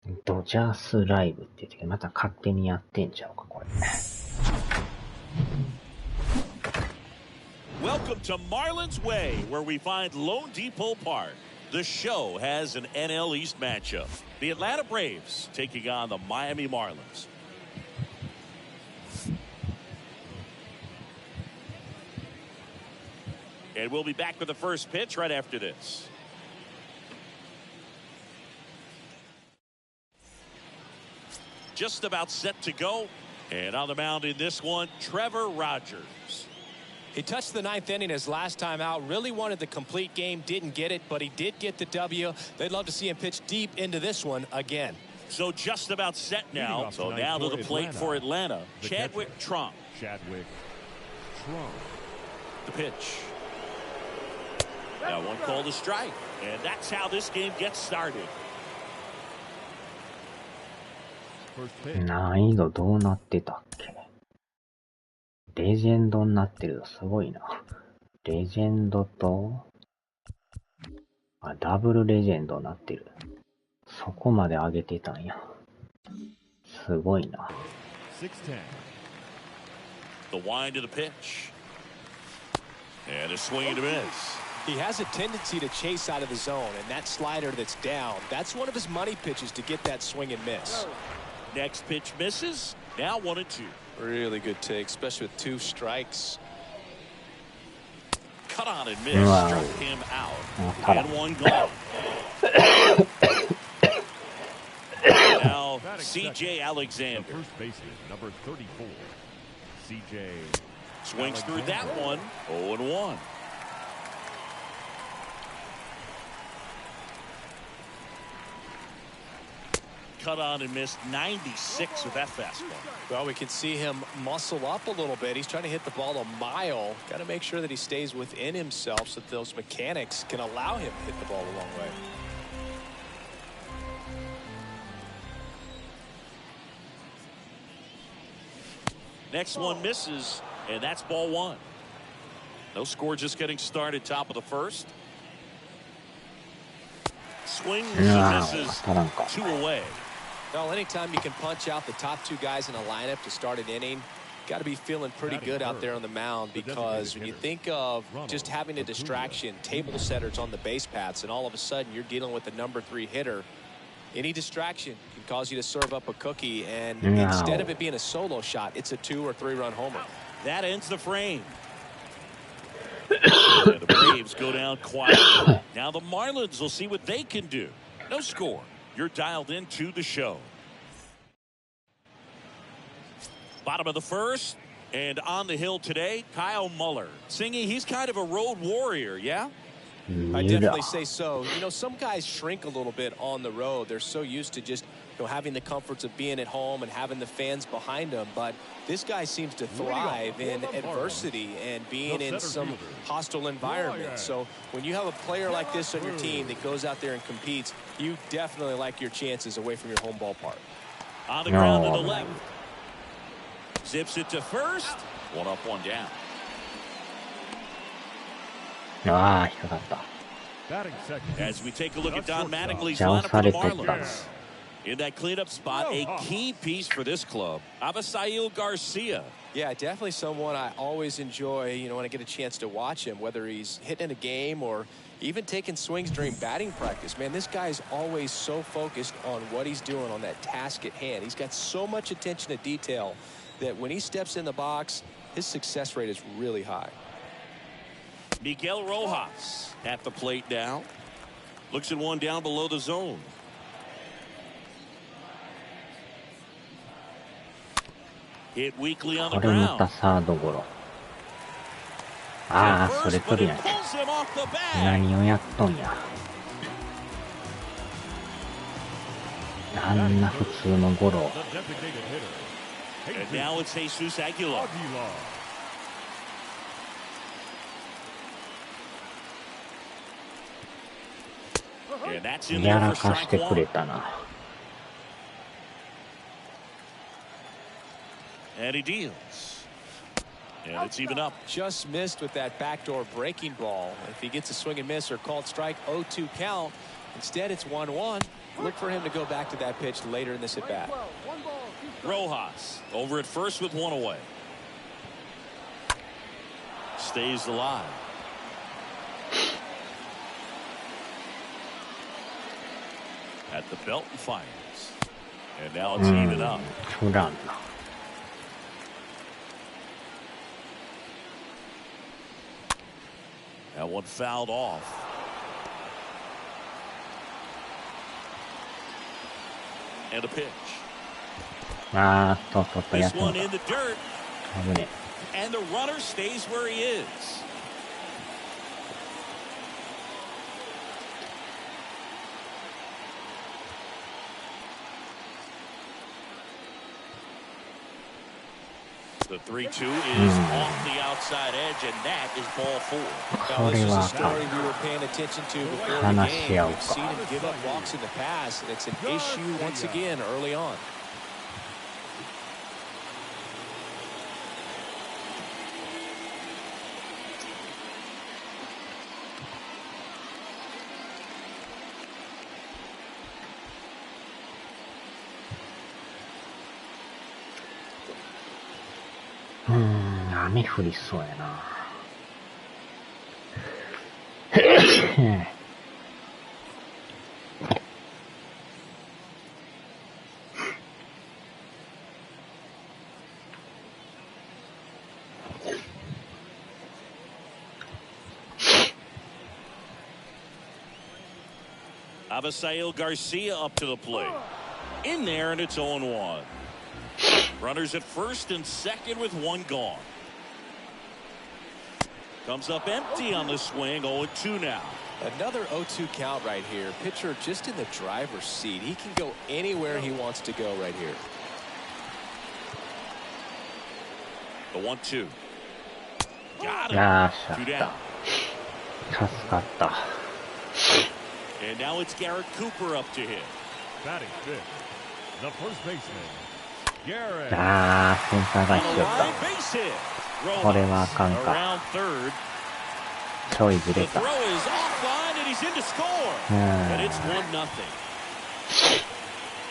ドジャースライブって言ってまた勝手にやってんちゃうかこれ。Welcome to Marlins Way, where we find Lone Depot Park. The show has an NL East matchup. The Atlanta Braves taking on the Miami Marlins. And we'll be back with the first pitch right after this. Just about set to go. And on the mound in this one, Trevor Rogers. He touched the ninth inning his last time out. Really wanted the complete game. Didn't get it, but he did get the W. They'd love to see him pitch deep into this one again. So just about set now. So now to the plate for Atlanta. Chadwick Trump. The pitch. Now one call to strike. And that's how this game gets started. 難易度どうなってたっけ？レジェンドになってるよ。すごいな。レジェンドと、ダブルレジェンドになってる。そこまで上げてたんや。すごいな。The wind of the pitch. And a swing and a miss. He has a tendency to chase out of the zone, and that slider that's down, that's one of his money pitches to get that swing and miss. Next pitch misses. Now 1-2. Really good take, especially with 2 strikes. Cut on and miss. Struck him out. And one gone. Now C.J. Alexander. First baseman, number 34. C.J. Swings through that one. 0-1. Cut on and missed 96 with that fastball. Well, we can see him muscle up a little bit. He's trying to hit the ball a mile. Got to make sure that he stays within himself so that those mechanics can allow him to hit the ball a long way. Next one misses, and that's ball 1. No score, just getting started. Top of the first. Swings and misses. 2 away. Well, anytime you can punch out the top 2 guys in a lineup to start an inning, got to be feeling pretty good out there on the mound, because when you think of just having a distraction, table setters on the base paths, and all of a sudden you're dealing with the number 3 hitter, any distraction can cause you to serve up a cookie, and instead of it being a solo shot, it's a 2 or 3 run homer. That ends the frame. And the Braves go down quietly. Now the Marlins will see what they can do. No score. You're dialed into the show. Bottom of the first, and on the hill today, Kyle Muller. Singing, he's kind of a road warrior, yeah? I definitely say so. You know, some guys shrink a little bit on the road. They're so used to just, you know, having the comforts of being at home and having the fans behind them. But this guy seems to thrive in adversity and being in some hostile environment. So when you have a player like this on your team that goes out there and competes, you definitely like your chances away from your home ballpark. On the ground to the left. Zips it to first. 1 up, 1 down. 引っかかった。 As we take a look at Don Mattingly's lineup for the Marlins. In that cleanup spot, a key piece for this club, Avisail Garcia. Yeah, definitely someone I always enjoy, you know, when I get a chance to watch him, whether he's hitting a game or even taking swings during batting practice. Man, this guy is always so focused on what he's doing on that task at hand. He's got so much attention to detail that when he steps in the box, his success rate is really high. Miguel Rojas at the plate now. Looks at one down below the zone. Hit weakly on the これまた ground. サードゴロ。ああ、それ First, 取 but る it やん。 pulls him off the bag. 何をやっとんや。あんな普通のゴロ。 The designated hitter. And now it's Jesus Aguilar. And that's in や there ら for かして strike くれ 1. たな。 And he deals. And it's even up. Just missed with that backdoor breaking ball. If he gets a swing and miss or called strike, 0-2 count. Instead, it's 1-1. Look for him to go back to that pitch later in this at-bat. Rojas over at first with one away. Stays alive. At the belt and fires. And now it's even up. That one fouled off. And a pitch. This one in the dirt. And the runner stays where he is. The 3-2 is off the outside edge, and that is ball 4. Now, this is a story we were paying attention to before the game. We've seen him give up walks in the past, and it's an issue once again early on. Ame 降りそうやな。Avisail Garcia up to the plate. In there, and it's 0-1. Runners at first and second with one gone. Comes up empty on the swing. 0-2 now. Another 0-2 count right here. Pitcher just in the driver's seat. He can go anywhere he wants to go right here. The 1-2. Got him. 2 down. And now it's Garrett Cooper up to hit. Batting fifth, the first baseman, Garrett. センター返ししよった。これはあかんか。ちょいずれた。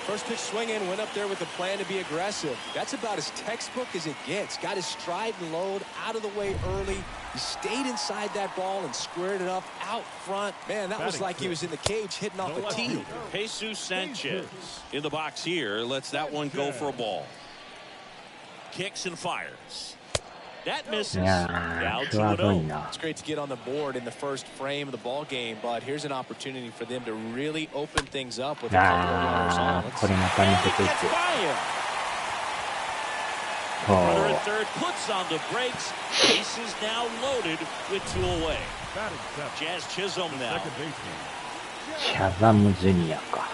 First pitch swing in, went up there with a plan to be aggressive. That's about as textbook as it gets. Got his stride and load out of the way early. He stayed inside that ball and squared it up out front. Man, that was like he was in the cage hitting off a tee. Jesus Sanchez in the box here. Lets that one go for a ball. Kicks and fires. That misses. Down 2-0. It's great to get on the board in the first frame of the ball game, but here's an opportunity for them to really open things up with a couple of runners on. Runner at third puts on the brakes. Bases now loaded with 2 away. Jazz Chisholm now. Shazam Jr. か。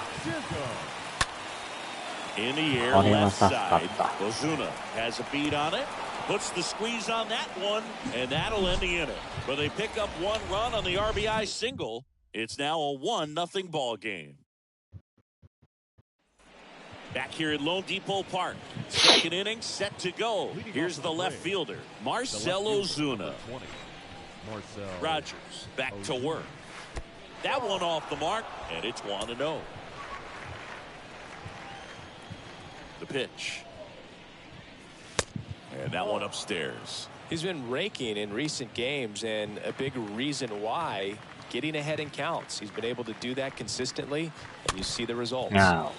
In the air, left side. Ozuna has a beat on it. Puts the squeeze on that one, and that'll end the inning. But they pick up 1 run on the RBI single. It's now a 1-0 ball game. Back here at Lone Depot Park. Second inning set to go. Here's the left fielder, Marcell Ozuna. Rogers back to work. That one off the mark, and it's 1-0. The pitch. And that one upstairs. He's been raking in recent games, and a big reason why, getting ahead in counts. He's been able to do that consistently, and you see the results. Now.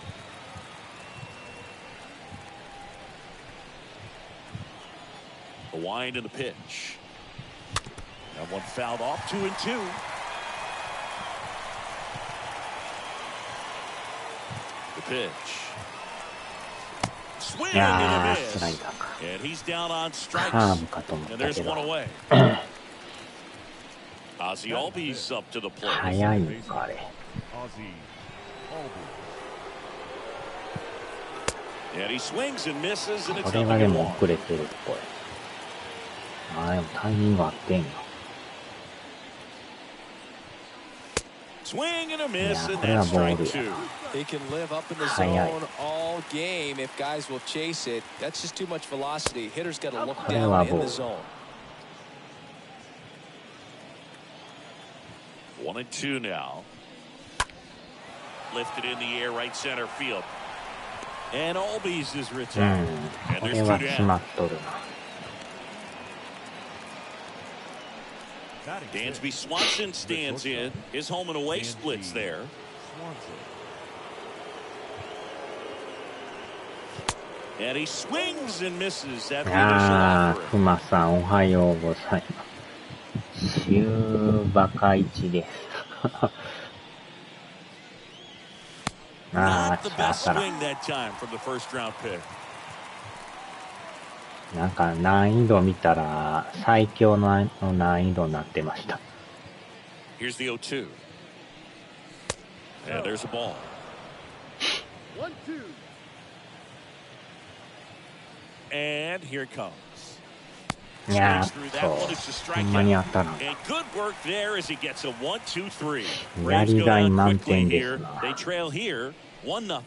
The wind and the pitch. That one fouled off. 2-2. The pitch. Swing and a miss. And he's down on strikes. And there's 1 away. Ozzy Albies up to the plate. And he swings and misses, and it's 0-1. 遅れてるっぽい。でもタイミング合ってんよ。Swing and a miss, and that's strike 2. He can live up in the zone all game if guys will chase it. That's just too much velocity. Hitter's got to look down in the zone. 1-2 now. Lifted in the air, right center field. And Albies is retired. And there's 2 down. Dansby Swanson stands in. His home and away splits there. And he swings and misses at the initial offering. クマさんおはようございます。週バカ1です。Not the best swing that time from the first round pick. なんか難易度見たら最強の難易度になってました。Here's the 0-2. And there's a ball. 1-2. And here it comes. いやー、ほんまに当たらん。And good work there as he gets a 1-2-3. やりがい満点ですな。They trail here 1-0.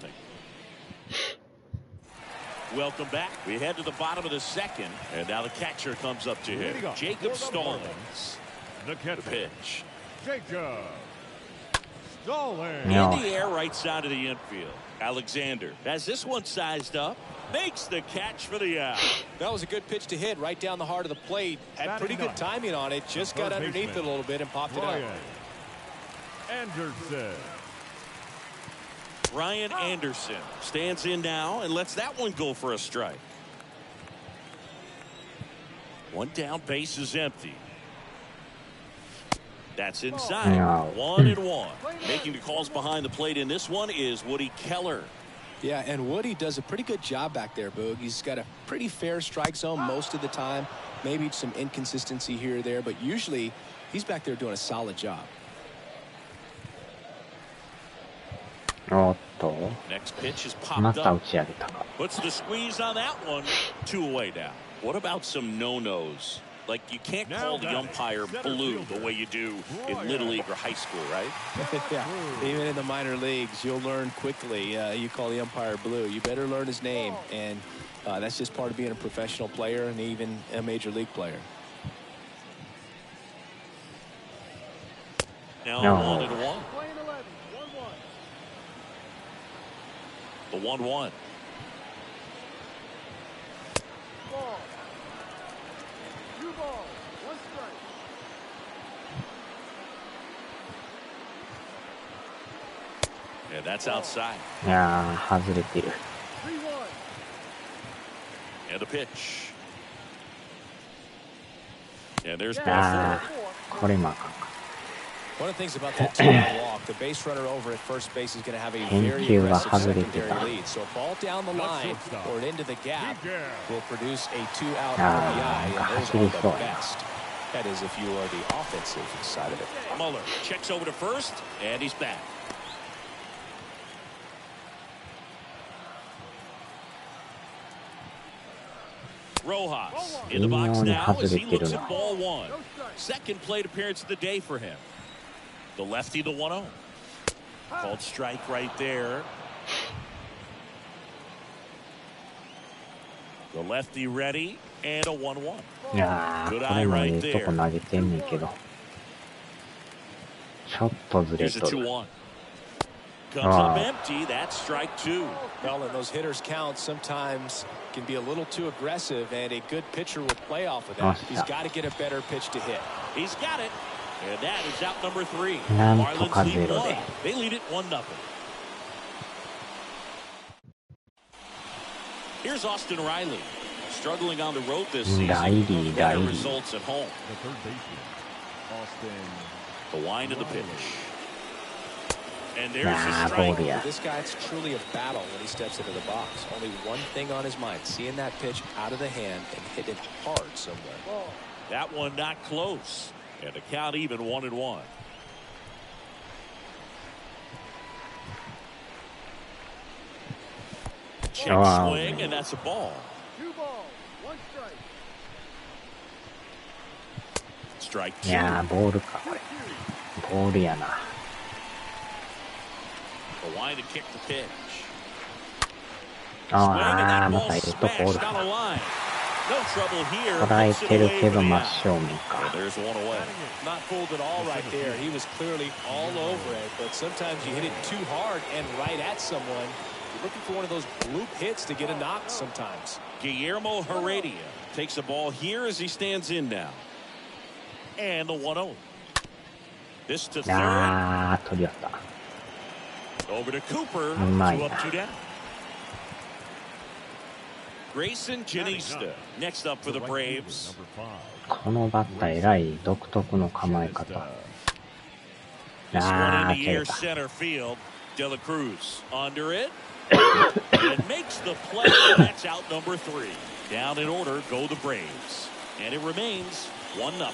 Welcome back. We head to the bottom of the second, and now the catcher comes up to him. Jacob Stallings. The pitch. Jacob Stallings. In the air, right side of the infield. Alexander has this one sized up. Makes the catch for the out. That was a good pitch to hit right down the heart of the plate. Had pretty good timing on it. Just got underneath it a little bit and popped it out. Anderson. Ryan Anderson stands in now and lets that one go for a strike. One down, base is empty. That's inside. 1-1. Making the calls behind the plate in this one is Woody Keller. Yeah, and Woody does a pretty good job back there, Boog. He's got a pretty fair strike zone most of the time. Maybe some inconsistency here or there, but usually he's back there doing a solid job. おっと、 Next pitch is ま popped た up. 打ち上げたか。 Puts the squeeze on that one. 2 away now. What about some no-nos? Like, you can't call the umpire blue the way you do in Little League or high school, right? Yeah, even in the minor leagues, you'll learn quickly. You call the umpire blue. You better learn his name, and that's just part of being a professional player and even a major league player. Now 1-1. The 1-1. And that's outside. いやー、外れてる。 And the pitch. And there's あ ball ー、これもあかんか。 One of the things about that two-out walk, the base runner over at first base is going to have a very aggressive secondary lead. So a ball down the line or into the gap will produce a 2-out RBI, and those are the best. That is if you are the offensive side of it. Muller checks over to first, and he's back. Rojas in the box now as he looks at ball 1. Second plate appearance of the day for him. The lefty, the 1-0. Called strike right there. The lefty ready and a 1-1. いやー、これもいいとこ投げてんねんけど。ちょっとずれ Here's a とる。 2-1. Comes up empty. That's strike 2. Well, and those hitters count sometimes can be a little too aggressive, and a good pitcher will play off of that. He's got to get a better pitch to hit. He's got it. And that is out number 3. なんとか Marlins ゼ lead ロ 1. で。 They lead it 1-0. Here's Austin Riley. Struggling on the road this season. Better results at home. The third baseman, Austin. The wind of the pitch. And there's Nah, a strike. ball, yeah. For this guy, it's truly a battle when he steps into the box. Only one thing on his mind, seeing that pitch out of the hand and hit it hard somewhere. That one not close. And the count even 1-1. Check swing, and that's a ball. 2-1 strike. Strike 2. いやー、ボールか、これ。ボールやな。 The line to kick the pitch. ああ、またええとこおる。No trouble here. 捉えてるけど真正面 And か。 there's one away. Not fooled at all right there. He was clearly all over it, but sometimes you hit it too hard and right at someone. You're looking for one of those bloop hits to get a knock sometimes. Guillermo Heredia takes the ball here as he stands in now. And the 1-0. This to third. あー、取り合った。 Over to Cooper. うまい Two な。 up, two down. Grayson Janista next up for the Braves. このバッター、えらい独特の構え方。 This one あ in ー、 the 蹴 air れた。 center field. De La Cruz under it. And makes the play. And that's out number 3. Down in order go the Braves. And it remains 1-0.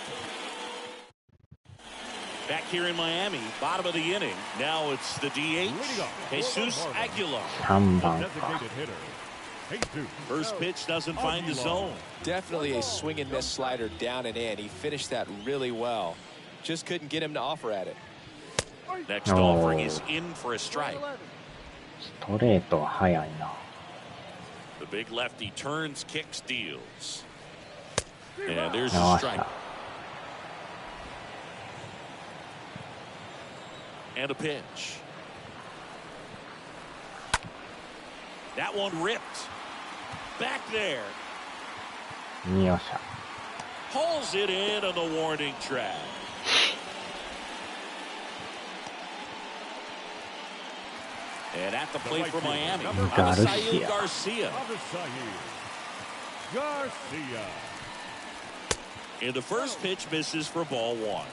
Back here in Miami, bottom of the inning. Now it's the DH, Jesus Aguilar. 3番か。 First pitch doesn't find the zone. Definitely a swing and miss slider down and in. He finished that really well. Just couldn't get him to offer at it. Next offering is in for a strike. ストレートは速いな。 The big lefty turns, kicks, deals. And there's 直 a し strike. た。 And a pitch. That one ripped. Back there. よっしゃ。 Pulls it in on the warning track. And at the plate for Miami, Garcia. Garcia. And the first pitch misses for ball 1.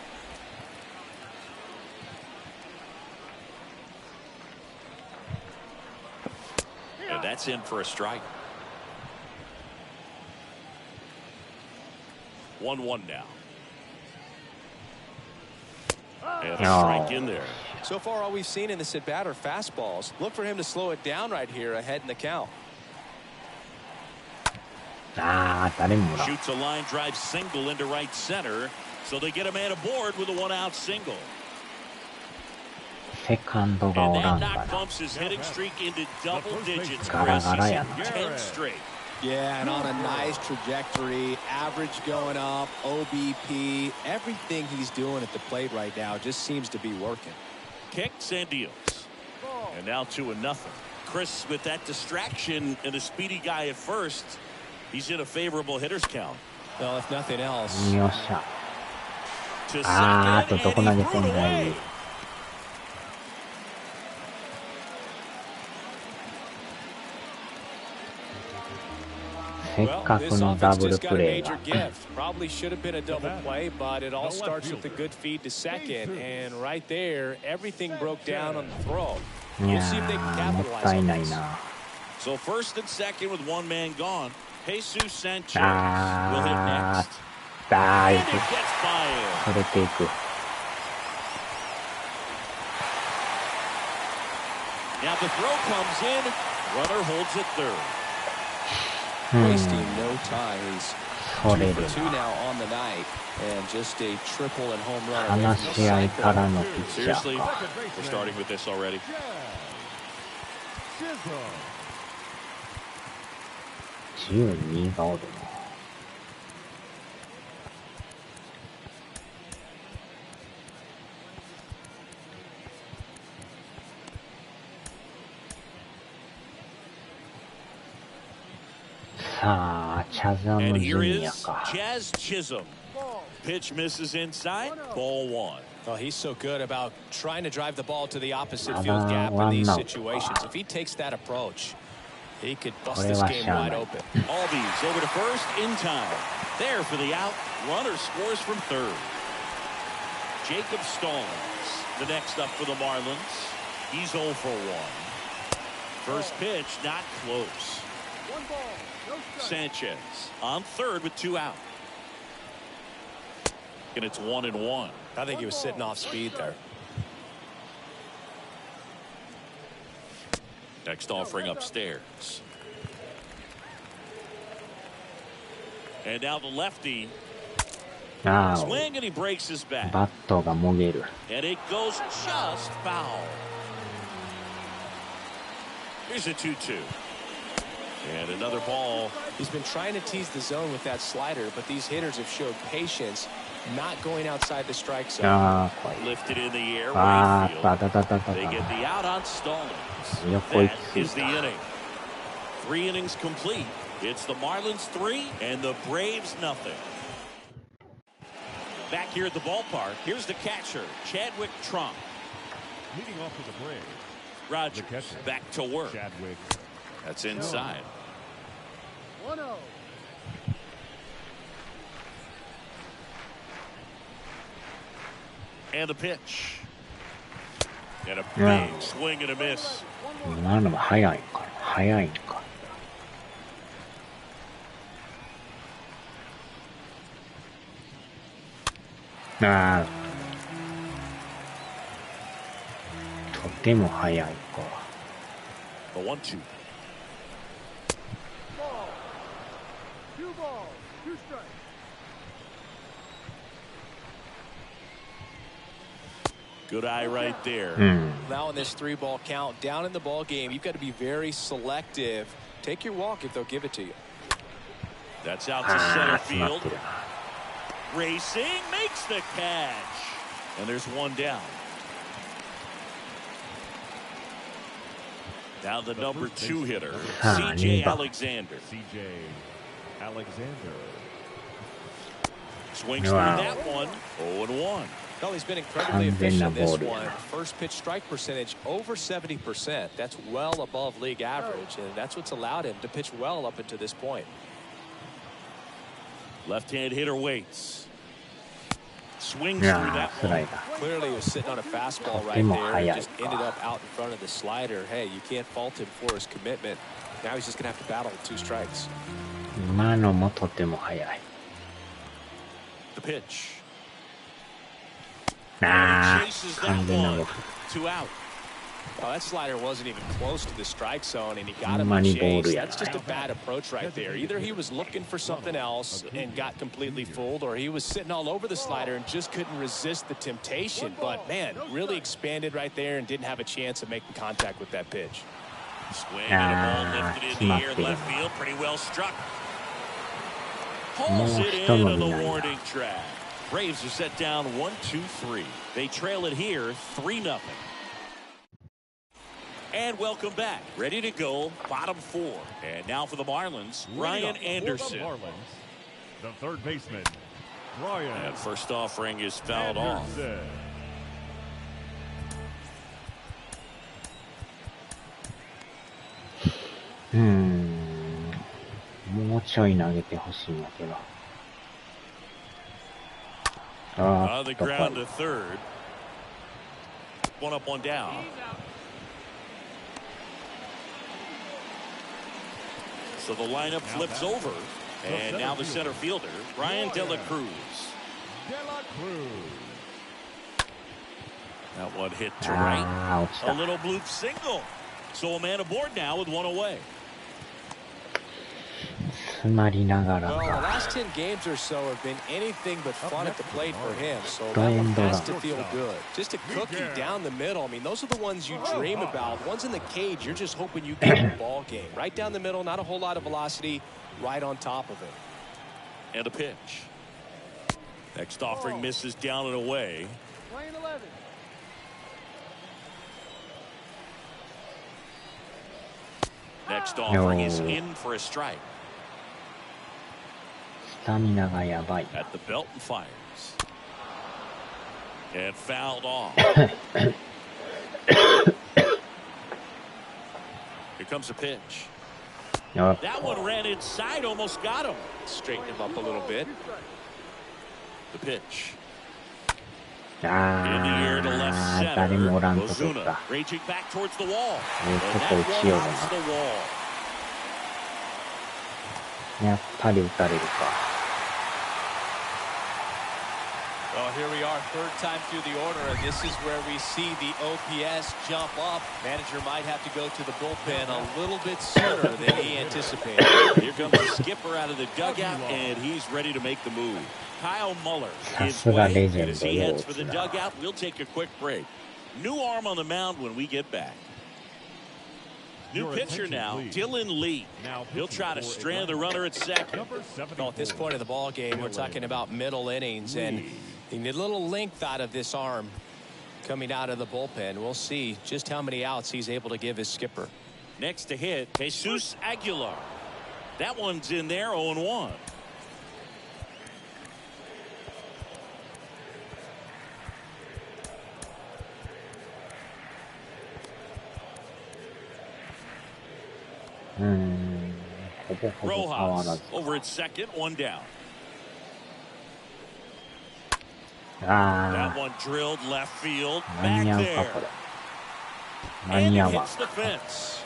And that's in for a strike. 1-1 now. And a strike in there. So far, all we've seen in this at bat are fastballs. Look for him to slow it down right here ahead in the count. あー、誰もだ。 Shoots a line drive single into right center. So they get a man aboard with a one-out single. セカンドが And おら that んか knock な。 bumps his hitting streak into double digits. ガラガラやな。 10 straight. Yeah, and on a nice trajectory, average going up, OBP, everything he's doing at the plate right now just seems to be working. Kicks and deals. And now 2-0. Chris with that distraction and a speedy guy at first. He's in a favorable hitter's count. Well, if nothing else. よっしゃ。 To あー、あ second, とどこ and 投 he げ threw て it んだい。 away. せっかくのダブルプレーが。 Probably should have been a double play, but it all starts with a good feed to second, and right there, everything broke down on the throw. いや We'll see if they can ー、もっ capitalize たい on ない this. な。 So first and second with one man gone. Jesus Sanchez will hit あ next. ー、だい And ぶ it gets by him. それていく。 Now the throw comes in. Runner holds it third. うん、 Wasting no time. He's それ 2 る for 2 な。 now on the night, and just a triple and home run. 話し合いからのピッチャ Seriously, ーか。 we're starting with this already. 12がおるな。さあ、チャザ And ムジ here ュニア is か。 Jazz Chisholm. Pitch misses inside. Ball 1. Well, he's so good about trying to drive the ball to the opposite Ada field gap in one these out. situations. If he takes that approach, he could bust Kore this wa game sha wide nai. open. Albies over to first in time. There for the out. Runner scores from third. Jacob Stallings, the next up for the Marlins. He's 0 for 1. First pitch, not close. Sanchez on third with 2 out. And it's 1-1. I think he was sitting off speed there. Next offering upstairs. And now the lefty. ああ、 Swing and he breaks his back. バットがもげる。 And it goes just foul. Here's a 2-2. And another ball. He's been trying to tease the zone with that slider, but these hitters have showed patience, not going outside the strike zone. Lifted in the air. They get the out on Stallings. That is the inning. 3 innings complete. It's the Marlins 3 and the Braves nothing. Back here at the ballpark, here's the catcher, Chadwick Trump. Leading off for the Braves. Rogers back to work. Chadwick. That's inside. 1-0. And the pitch. And a big swing and a miss. 今のも早いんかな。早いんか。ああ。とても早いか。The 1-2. Ball. 2 balls, 2 strikes. Good eye right there. Now in this 3-ball count, down in the ball game, you've got to be very selective. Take your walk if they'll give it to you. That's out to center field. Racing makes the catch. And there's one down. Now the number 2 hitter, C.J. Alexander. C.J. Alexander. Swings through that one. 0-1. Well, he's been incredibly efficient this one. First pitch strike percentage over 70%. That's well above league average, and that's what's allowed him to pitch well up until this point. Left-hand hitter waits. Swings through that one. Clearly, he was sitting on a fastball right there and just ended up out in front of the slider. Hey, you can't fault him for his commitment. Now he's just going to have to battle with 2 strikes. 今のもとても早い。 The pitch. ああ、 Chases 完 that 全な one. 僕。 2 out. Well, that slider wasn't even close to the strike zone, and he got him Money in chase. ball, yeah. That's just a bad approach right there. Either he was looking for something else and got completely fooled, or he was sitting all over the slider and just couldn't resist the temptation. But, man, really expanded right there and didn't have a chance of making contact with that pitch. Swing and a ball lifted in the air, left field, pretty well struck. Pulls it into the warning track. Braves are set down 1-2-3. They trail it here 3-0. And welcome back. Ready to go. Bottom 4. And now for the Marlins, Ryan Anderson. The third baseman, Ryan. And first offering is fouled off. Anderson. もうちょい投げてほしいんやけど。On the ground to third. 1 up, 1 down. So the lineup flips over. And now the center fielder, Ryan De La Cruz. That one hit to right. A little bloop single. So a man aboard now with 1 away. Well, the last 10 games or so have been anything but fun at the plate for him. So that one has to feel good. Just a cookie down the middle. I mean, those are the ones you dream about. Ones in the cage, you're just hoping you get the ball game. Right down the middle, not a whole lot of velocity, right on top of it. And a pitch. Next offering misses down and away. Lane 11. Next offering is in for a strike. スタミナがやばい。 At the belt and fires. And fouled off. Here comes a pitch. That one ran inside, almost got him. Straighten him up a little bit. The pitch. あ In the air to left あ、 center. 誰もおらんとこ Ozuna か。 raging back towards the wall. ええ And と that こ one 打ちよう hits the wall. な。やっぱり打たれるか。 Well, here we are, third time through the order, and this is where we see the OPS jump up. Manager might have to go to the bullpen a little bit sooner than he anticipated. Here comes the skipper out of the dugout, and he's ready to make the move. Kyle Muller is way. And as he heads for the dugout, we'll take a quick break. New arm on the mound when we get back. New pitcher now, Dylan Lee. He'll try to strand the runner at second. Well, at this point of the ball game, we're talking about middle innings, and you need a little length out of this arm coming out of the bullpen. We'll see just how many outs he's able to give his skipper. Next to hit, Jesus Aguilar. That one's in there, 0-1. Rojas over at second, one down. That one drilled left field. Back there. And it hits the fence.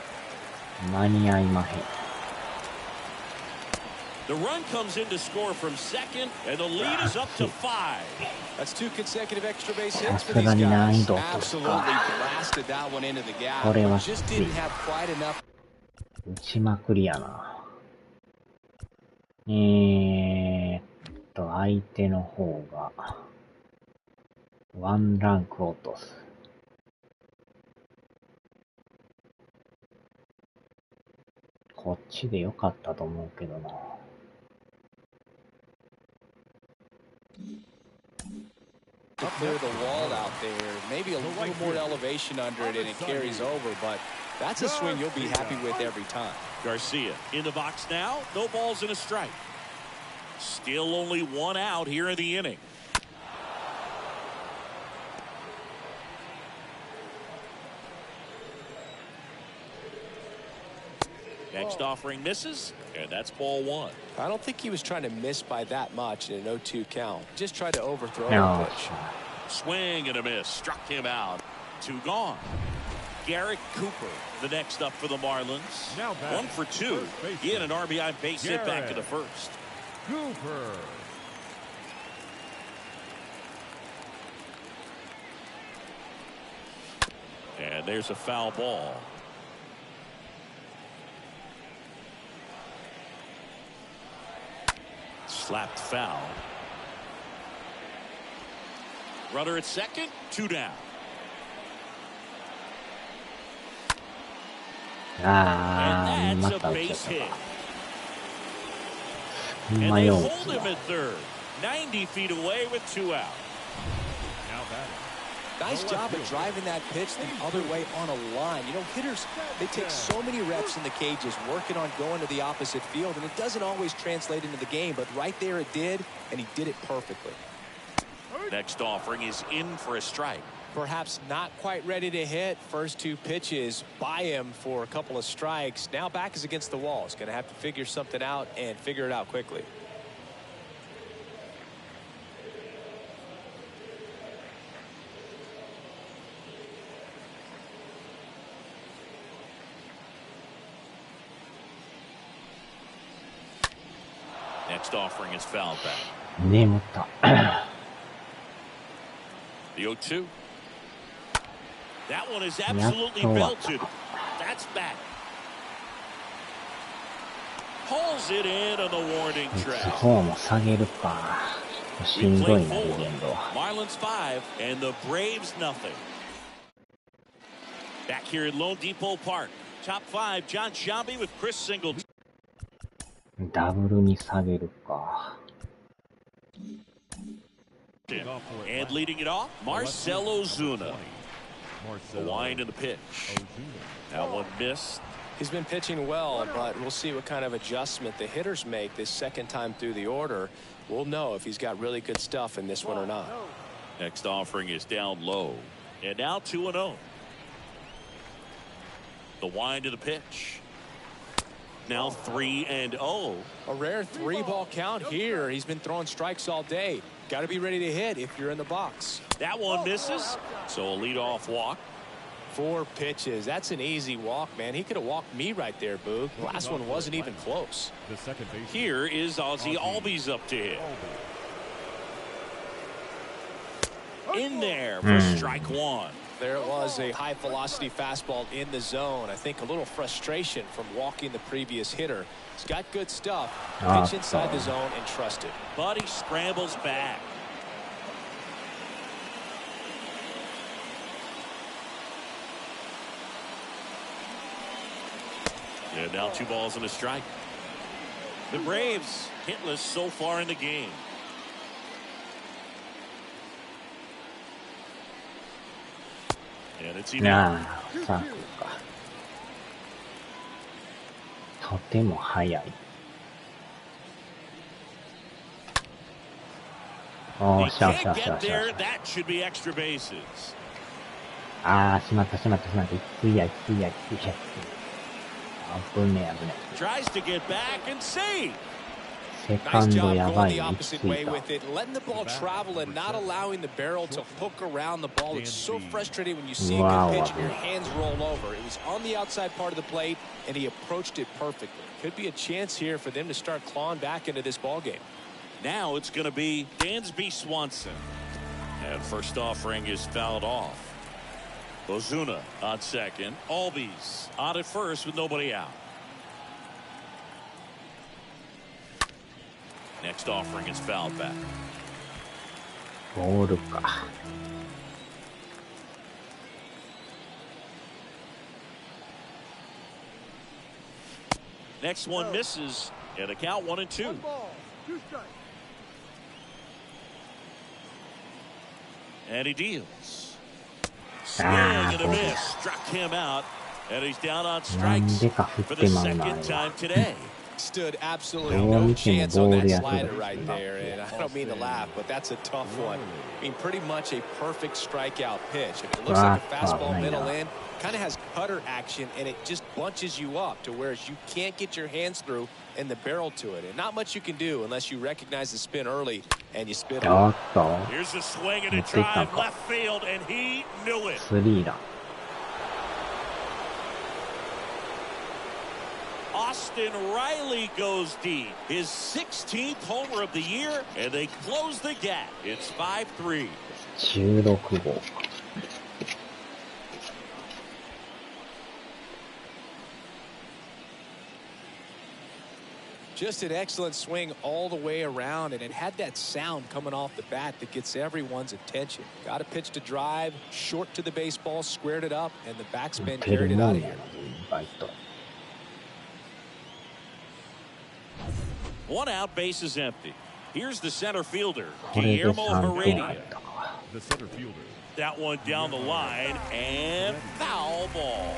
The run comes in to score from second, and the lead is up to 5. That's 2 consecutive extra base hits for these guys. Absolutely blasted that one into the gap. Just didn't have quite enough. 打ちまくりやな。相手の方が、ワンランク落とす。こっちで良かったと思うけどな。To clear the wall out there, maybe a little more elevation under it and it carries over, but that's a swing you'll be happy with every time. Garcia in the box now, no balls and a strike. Still only 1 out here in the inning. Next offering misses, and that's ball 1. I don't think he was trying to miss by that much in an 0-2 count. Just tried to overthrow the pitch. Swing and a miss. Struck him out. 2 gone. Garrett Cooper, the next up for the Marlins. 1 for 2. He had an RBI base hit back in the first. Cooper. And there's a foul ball. Slapped foul. Runner at second, 2 down. And that's a base hit. And they hold him at third. 90 feet away with 2 out. Now batting. Nice job of driving that pitch the other way on a line. You know, hitters, they take so many reps in the cages working on going to the opposite field, and it doesn't always translate into the game, but right there it did, and he did it perfectly. Next offering is in for a strike. Perhaps not quite ready to hit. First 2 pitches by him for a couple of strikes. Now back is against the wall. He's going to have to figure something out and figure it out quickly. Next offering is fouled back. 眠った。The 0-2. That one is absolutely belted. That's back. Pulls it in on the warning track. 方も下げるか。しんどいな、レジェンド。Marlins 5 and the Braves nothing. Back here at Lone Depot Park. Top 5, John Sciambi with Chris Singleton. ダブルに下げるか。And leading it off, Marcell Ozuna. The wind and the pitch. That one missed. He's been pitching well, but we'll see what kind of adjustment the hitters make this second time through the order. We'll know if he's got really good stuff in this one or not. Next offering is down low. And now 2-0. The wind of the pitch. Now 3-0. A rare 3-ball count here. He's been throwing strikes all day. Got to be ready to hit if you're in the box. That one misses. So a leadoff walk. 4 pitches. That's an easy walk, man. He could have walked me right there, Boog. The last one wasn't even close. Here is Ozzie Albies up to hit. In there for strike 1. There it was, a high-velocity fastball in the zone. I think a little frustration from walking the previous hitter. He's got good stuff. Pitch inside the zone and trust it. But he scrambles back. And now 2 balls and a strike. The Braves hitless so far in the game. And it's even. なあ、サークルか。とても速い。おー、しゃーしゃーしゃーしゃー。 That should be extra bases. あー、しまった。きついや。危ねえ。 Tries to get back and save. セカ Nice ンド job や going ばい the ね。 opposite way with it, letting the ball travel and not allowing the barrel to hook around the ball. It's so frustrating when you see a Wow. good pitch and your hands roll over. It was on the outside part of the plate, and he approached it perfectly. Could be a chance here for them to start clawing back into this ball game. Now it's going to be Dansby Swanson. And first offering is fouled off. Ozuna on second. Albies on at first with nobody out. Next offering is fouled back. ボールか。 Next one misses. And a count 1-2. 1 ball, 2 strikes. And he deals. Swing and a miss. Struck him out. And he's down on strikes for the second time today. Stood absolutely no chance on that slider right there, and I don't mean to laugh, but that's a tough one. I mean, pretty much a perfect strikeout pitch. It looks like a fastball middle in, kind of has cutter action, and it just bunches you up to where you can't get your hands through and the barrel to it. And not much you can do unless you recognize the spin early and you spit it. Here's a swing and a drive left field, and he knew it. スリーラン。 Austin Riley goes deep. His 16th homer of the year, and they close the gap. It's 5-3. 16号。 Just an excellent swing all the way around, and it had that sound coming off the bat that gets everyone's attention. Got a pitch to drive, short to the baseball, squared it up, and the backspin carried it out of here. One out, base is empty. Here's the center fielder, Guillermo Heredia. The center fielder. That one down the line, and foul ball.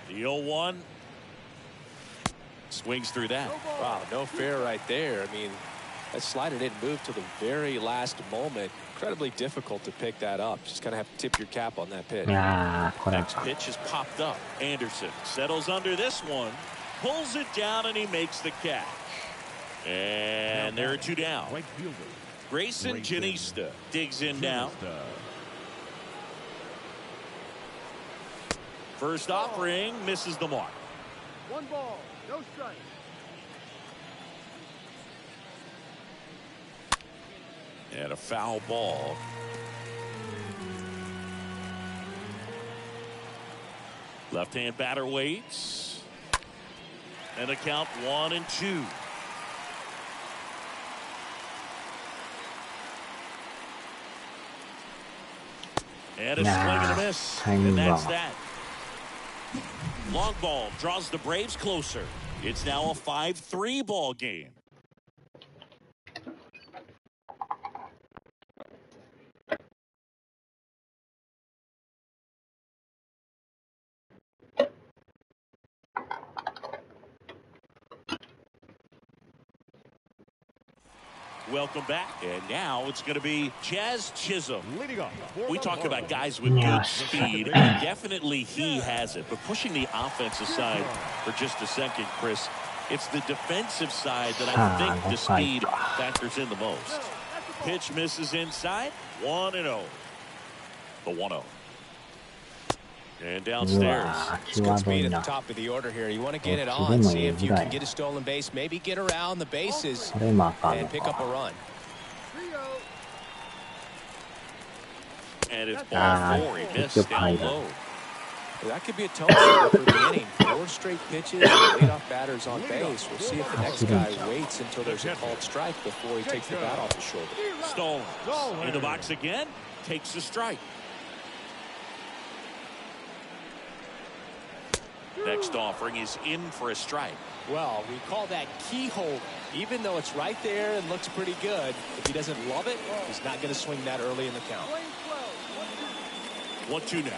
The 0-1. Swings through that. Wow, no fair right there. I mean, that slider didn't move till the very last moment. Incredibly difficult to pick that up. Just kind of have to tip your cap on that pitch. Next pitch has popped up. Anderson settles under this one, pulls it down, and he makes the catch. And there are 2 down. Right fielder. Grayson Janista digs in now. First offering misses the mark. 1 ball, no strike. And a foul ball. Left-hand batter waits. And a count 1-2. And a swing and a miss. And that's that. Long ball draws the Braves closer. It's now a 5-3 ball game. Welcome back, and now it's going to be Jazz Chisholm. Leading off. We talk about guys with good speed, and definitely he has it. But pushing the offense aside for just a second, Chris, it's the defensive side that I think the speed factors in the most. Pitch misses inside, 1-0. The 1-0. And downstairs. It's good speed at the top of the order here. You want to get it on, see if you can get a stolen base, maybe get around the bases and pick up a run. And it's ball 4. He missed down low. That could be a tone setter for the inning. 4 straight pitches, leadoff batters on base. We'll see if the next guy waits until there's a called strike before he takes the bat off his shoulder. Stolen. In the box again, takes the strike. Next offering is in for a strike. Well, we call that keyhole. Even though it's right there and looks pretty good, if he doesn't love it, he's not going to swing that early in the count. 1-2 now.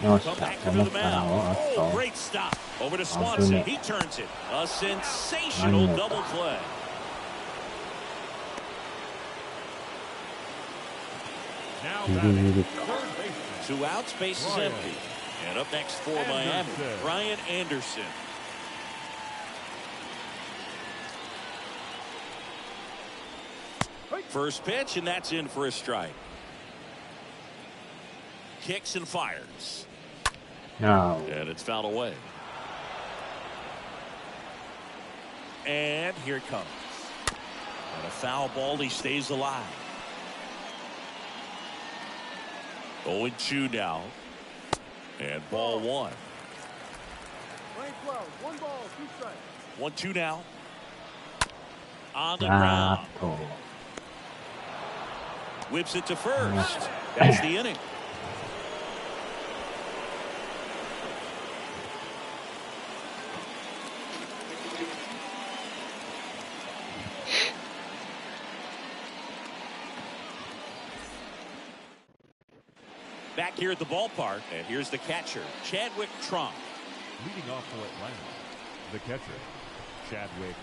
よし、 Come じゃあ back こ into の the から mound. をあ Oh, と great stop. Over to Swanson. He turns it. A sensational double play. Now ギリ batting, ギリ third baseman. 2 outs, base is Brian empty. And up next for Miami, Anderson. Brian Anderson. First pitch, and that's in for a strike. Kicks and fires. あ And it's fouled away. And here it comes. And a foul ball, he stays alive. 0-2 now. And ball 1. Lane 12, 1 ball, 2 strikes. 1-2 now. On the あ ground. と Whips it to first. That's the inning. Back here at the ballpark, and here's the catcher, Chadwick Trump. Leading off for Atlanta, the catcher, Chadwick.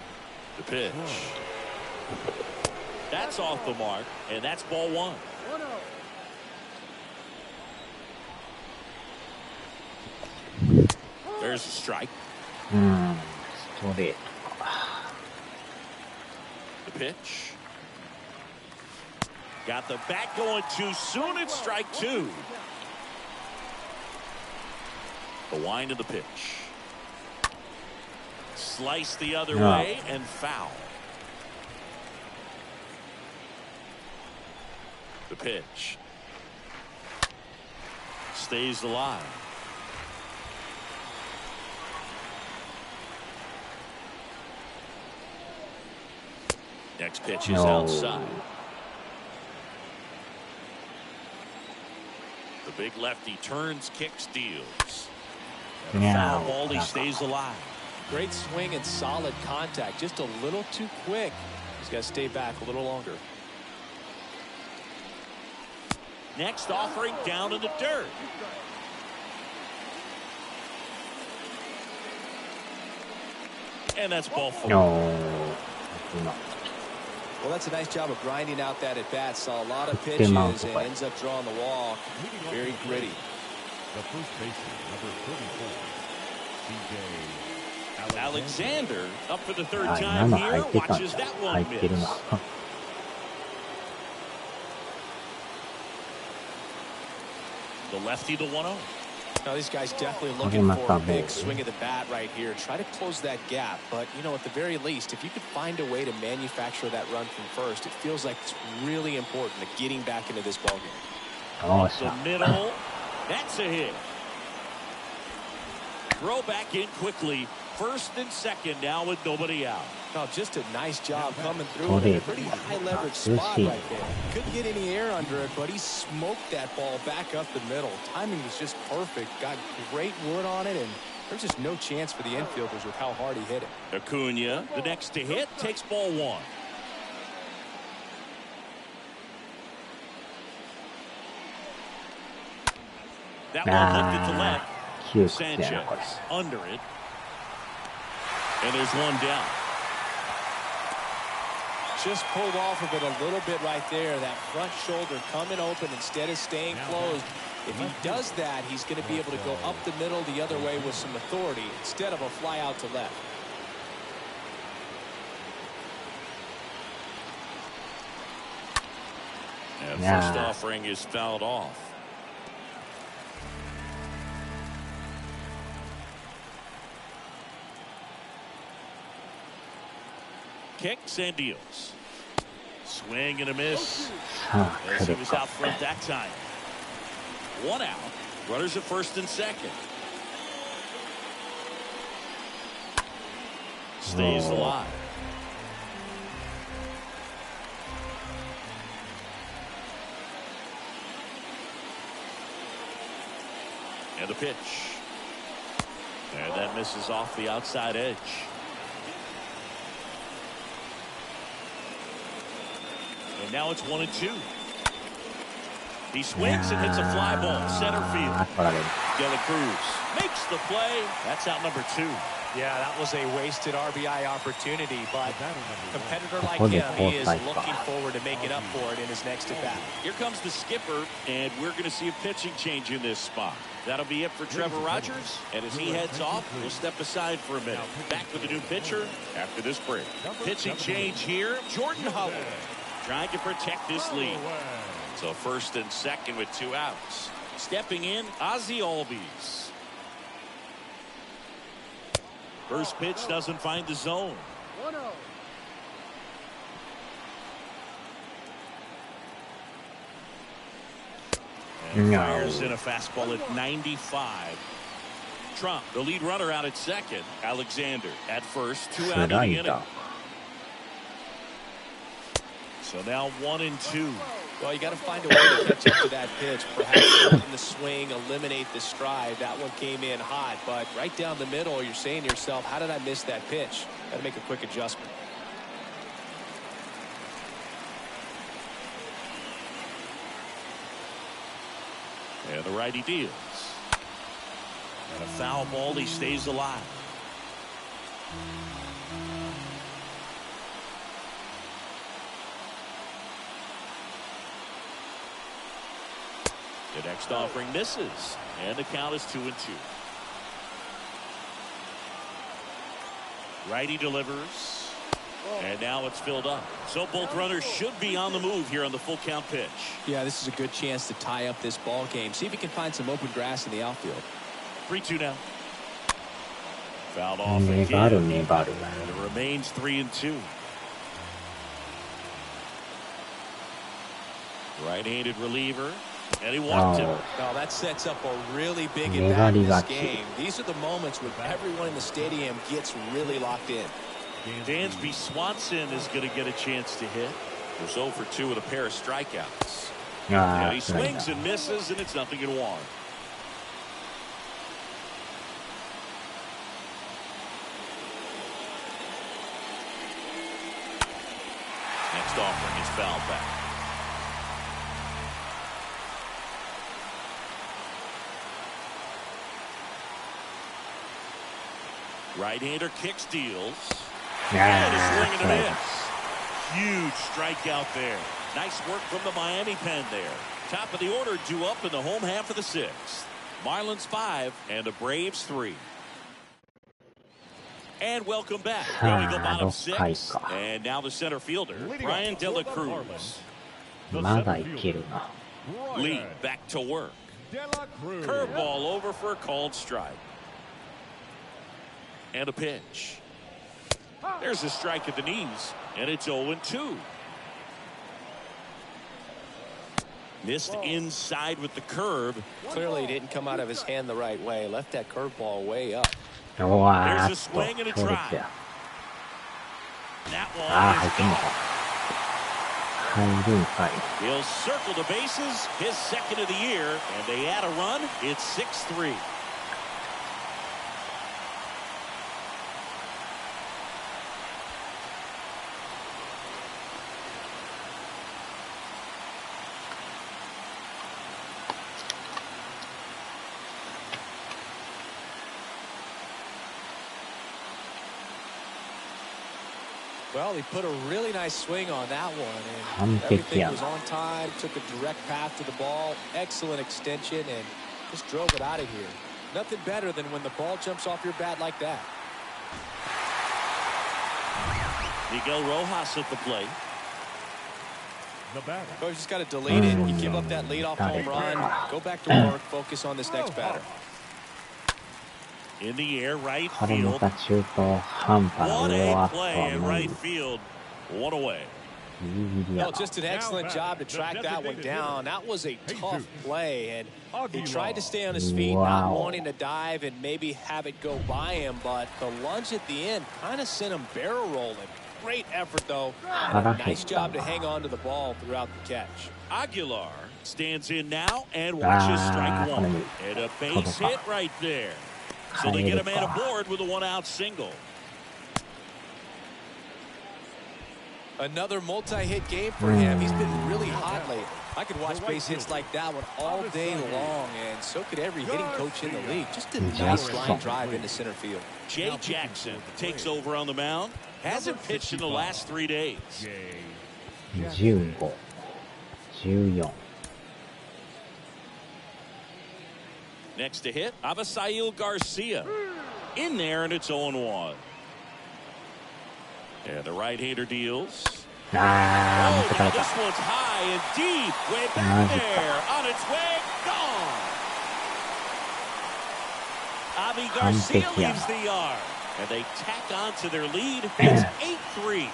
The pitch. That's off the mark, and that's ball 1. 1-0. There's a strike. うんストレートか The pitch. Got the bat going too soon. It's strike 2. The wind of the pitch. Slice the other way and foul. The pitch. Stays alive. Next pitch is outside. The big lefty turns, kicks, deals. And a foul ball, he stays alive. Great swing and solid contact. Just a little too quick. He's got to stay back a little longer. Next offering down in the dirt. And that's ball 4. お今 Well, that's a nice job of grinding out that at bat. Saw a lot of pitches and ends up drawing the walk. Very gritty. The first baseman, number 34, C.J. Alexander up for the third あ time 今の入 here. ってたん Watches だ that 入 one ってる miss. な The lefty, the 1-0. Now, these guys definitely looking for a big swing of the bat right here. Try to close that gap. But, you know, at the very least, if you could find a way to manufacture that run from first, it feels like it's really important to getting back into this ballgame. よっし The ゃ middle. That's a hit. Throw back in quickly. First and second now with nobody out. Oh, just a nice job coming through in a pretty high leverage spot right there. Couldn't get any air under it, but he smoked that ball back up the middle. Timing was just perfect. Got great wood on it, and there's just no chance for the infielders with how hard he hit it. Acuna, the next to hit, takes ball 1. That one lifted to left. 窮屈やなこれ Sanchez under it. And there's one down. Just pulled off of it a little bit right there. That front shoulder coming open instead of staying closed. If he does that, he's going to be able to go up the middle the other way with some authority instead of a fly out to left. And first offering is fouled off. Kicks and deals. Swing and a miss. さあ As 来 he る was か out front that time. 1 out. Runners at first and second. Stays Oh. alive. And the pitch. And that misses off the outside edge. And now it's 1-2. He swings and hits a fly ball center field. De La Cruz makes the play. That's out number 2. Yeah, that was a wasted RBI opportunity, but a competitor like him, he is looking forward to making up for it in his next at-bat. Here comes the skipper, and we're going to see a pitching change in this spot. That'll be it for Trevor Rogers, and as he heads off, we'll step aside for a minute. Back with the new pitcher after this break. Pitching change here, Jordan Howell trying to protect this lead. So first and second with 2 outs. Stepping in, Ozzie Albies. First pitch doesn't find the zone. 1-0. And fires in a fastball at 95. Trump, the lead runner, out at second. Alexander at first, 2 out in the inning. So now 1-2. Well, you got to find a way to catch up to that pitch. Perhaps shorten the swing, eliminate the stride. That one came in hot, but right down the middle, you're saying to yourself, how did I miss that pitch? Got to make a quick adjustment. And the righty deals. And a foul ball, he stays alive. The next offering misses, and the count is 2-2. Righty delivers, and now it's filled up. So both runners should be on the move here on the full count pitch. Yeah, this is a good chance to tie up this ball game. See if he can find some open grass in the outfield. 3-2 now. Fouled off again, and it remains 3-2. Right-handed reliever. And he walked him. Now that sets up a really big at-bat in this game. These are the moments when everyone in the stadium gets really locked in. Dansby Swanson is going to get a chance to hit. He's 0 for 2 with a pair of strikeouts. And he swings and misses, and it's 0-1. Next offering is fouled back. Right-hander kicks, deals. And a swing and a miss. Huge strikeout there. Nice work from the Miami pen there. Top of the order due up in the home half of the 6th. Marlins 5 and the Braves 3. And welcome back. Now we go bottom 6. And now the center fielder, Brian De La Cruz. Lee back to work. Curveball over for a called strike. And a pitch. There's a strike at the knees, and it's 0-2. Missed inside with the curve. Clearly didn't come out of his hand the right way. Left that curveball way up. There's a swing and a try. That one. He'll circle the bases. His second of the year, and they add a run. It's 6-3. Well, he put a really nice swing on that one, and everything was on time, took a direct path to the ball, excellent extension, and just drove it out of here. Nothing better than when the ball jumps off your bat like that. Miguel Rojas at the plate. Coach just got to delete it. You give up that leadoff home run, go back to work, focus on this next batter. In the air, right field. One A play in right field. One away. Well, just an excellent job to track that one down. That was a tough play, and he tried to stay on his feet, not wanting to dive and maybe have it go by him, but the lunge at the end kind of sent him barrel rolling. Great effort, though. Nice job to hang on to the ball throughout the catch. Aguilar stands in now and watches strike one. And a base hit right there. So they 帰 get る a man か。 aboard with a one-out single. Another multi-hit game for him. He's been really hot lately. I could watch base hits like that one all day long, and so could every hitting coach in the league. Just a nice line drive into center field. Jay Jackson takes over on the mound. Hasn't pitched in the last 3 days. 15、14。Next to hit, Avisail Garcia. In there, and it's 0-1. And the right-hander deals. あー、持ってか Now れた。 this one's high and deep. Way back there. On its way. Gone. Avi Garcia leaves the yard. And they tack on to their lead. It's 8-3.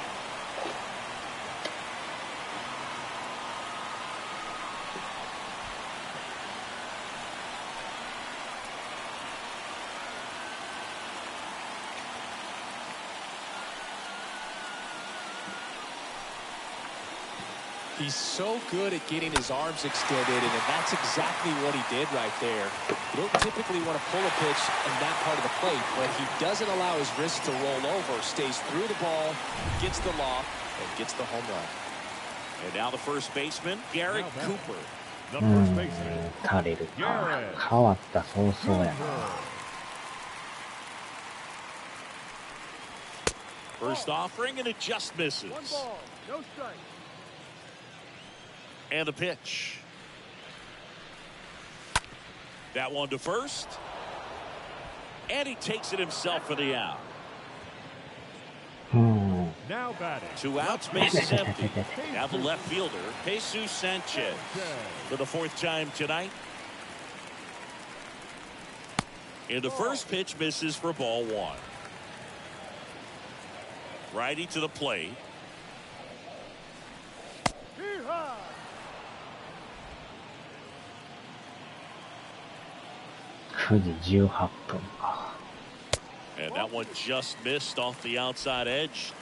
He's so good at getting his arms extended, and that's exactly what he did right there. You don't typically want to pull a pitch in that part of the plate, but he doesn't allow his wrist to roll over, stays through the ball, gets the loft, and gets the home run. And now the first baseman, Garrett Cooper. The first baseman. 垂れるか。変わった早々やな。First offering, and it just misses. One ball, no strike. And the pitch. That one to first. And he takes it himself for the out. うん。 Now batting. 2 outs, bases empty. Now the left fielder, Jesus Sanchez, for the 4th time tonight. And the first pitch misses for ball 1. Righty to the plate. Hee-haw! 9時18分か。 And that one just missed off the outside edge.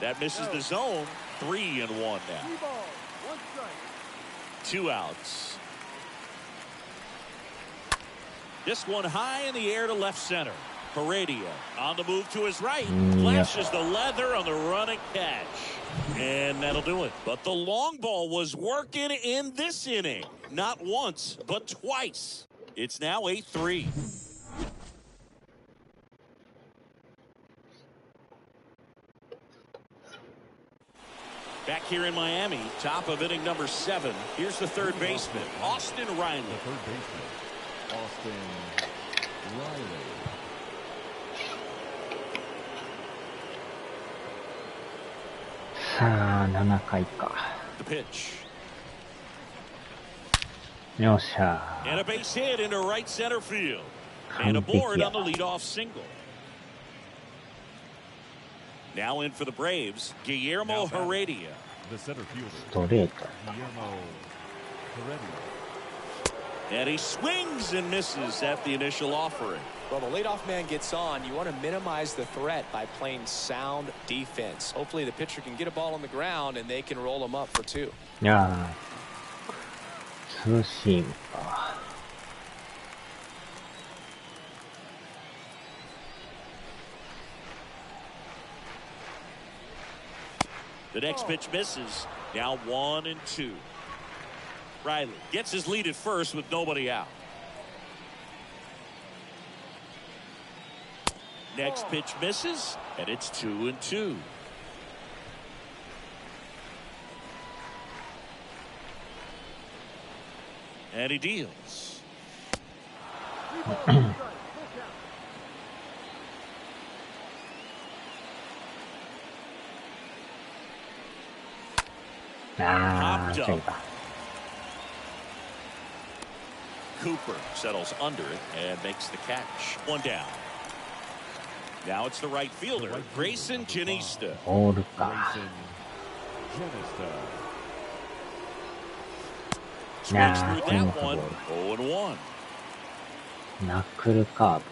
That misses the zone. 3-1 now. 3 balls, 1 strike. 2 outs. This one high in the air to left center. Heredia on the move to his right. Flashes the leather on the running catch. And that'll do it. But the long ball was working in this inning. Not once, but twice. It's now 8-3. Back here in Miami, top of inning number 7. Here's the third baseman, Austin Riley. The third baseman, Austin Riley.7回か。 The pitch. よっしゃ And a base hit into right center field. And 完 aboard 璧や on the leadoff single. Now in for the Braves, Guillermo Heredia. The center ス fielder, トレート。 Guillermo Heredia. And he swings and misses at the initial offering. Well, the leadoff man gets on. You want to minimize the threat by playing sound defense. Hopefully the pitcher can get a ball on the ground and they can roll him up for 2. いやー、ツーシームか。The next pitch misses. Now 1-2. Riley gets his lead at first with nobody out. Next pitch misses, and it's 2-2. And he deals. 3 balls, 1 strike. Full count. あー、そうか。 Cooper settles under it and makes the catch. 1 down. Now it's the right fielder, Grayson Janista. ボールか。 Grayson Janista. Swings Nah, through clean that with the one. ball. 0-1. ナックルカーブ。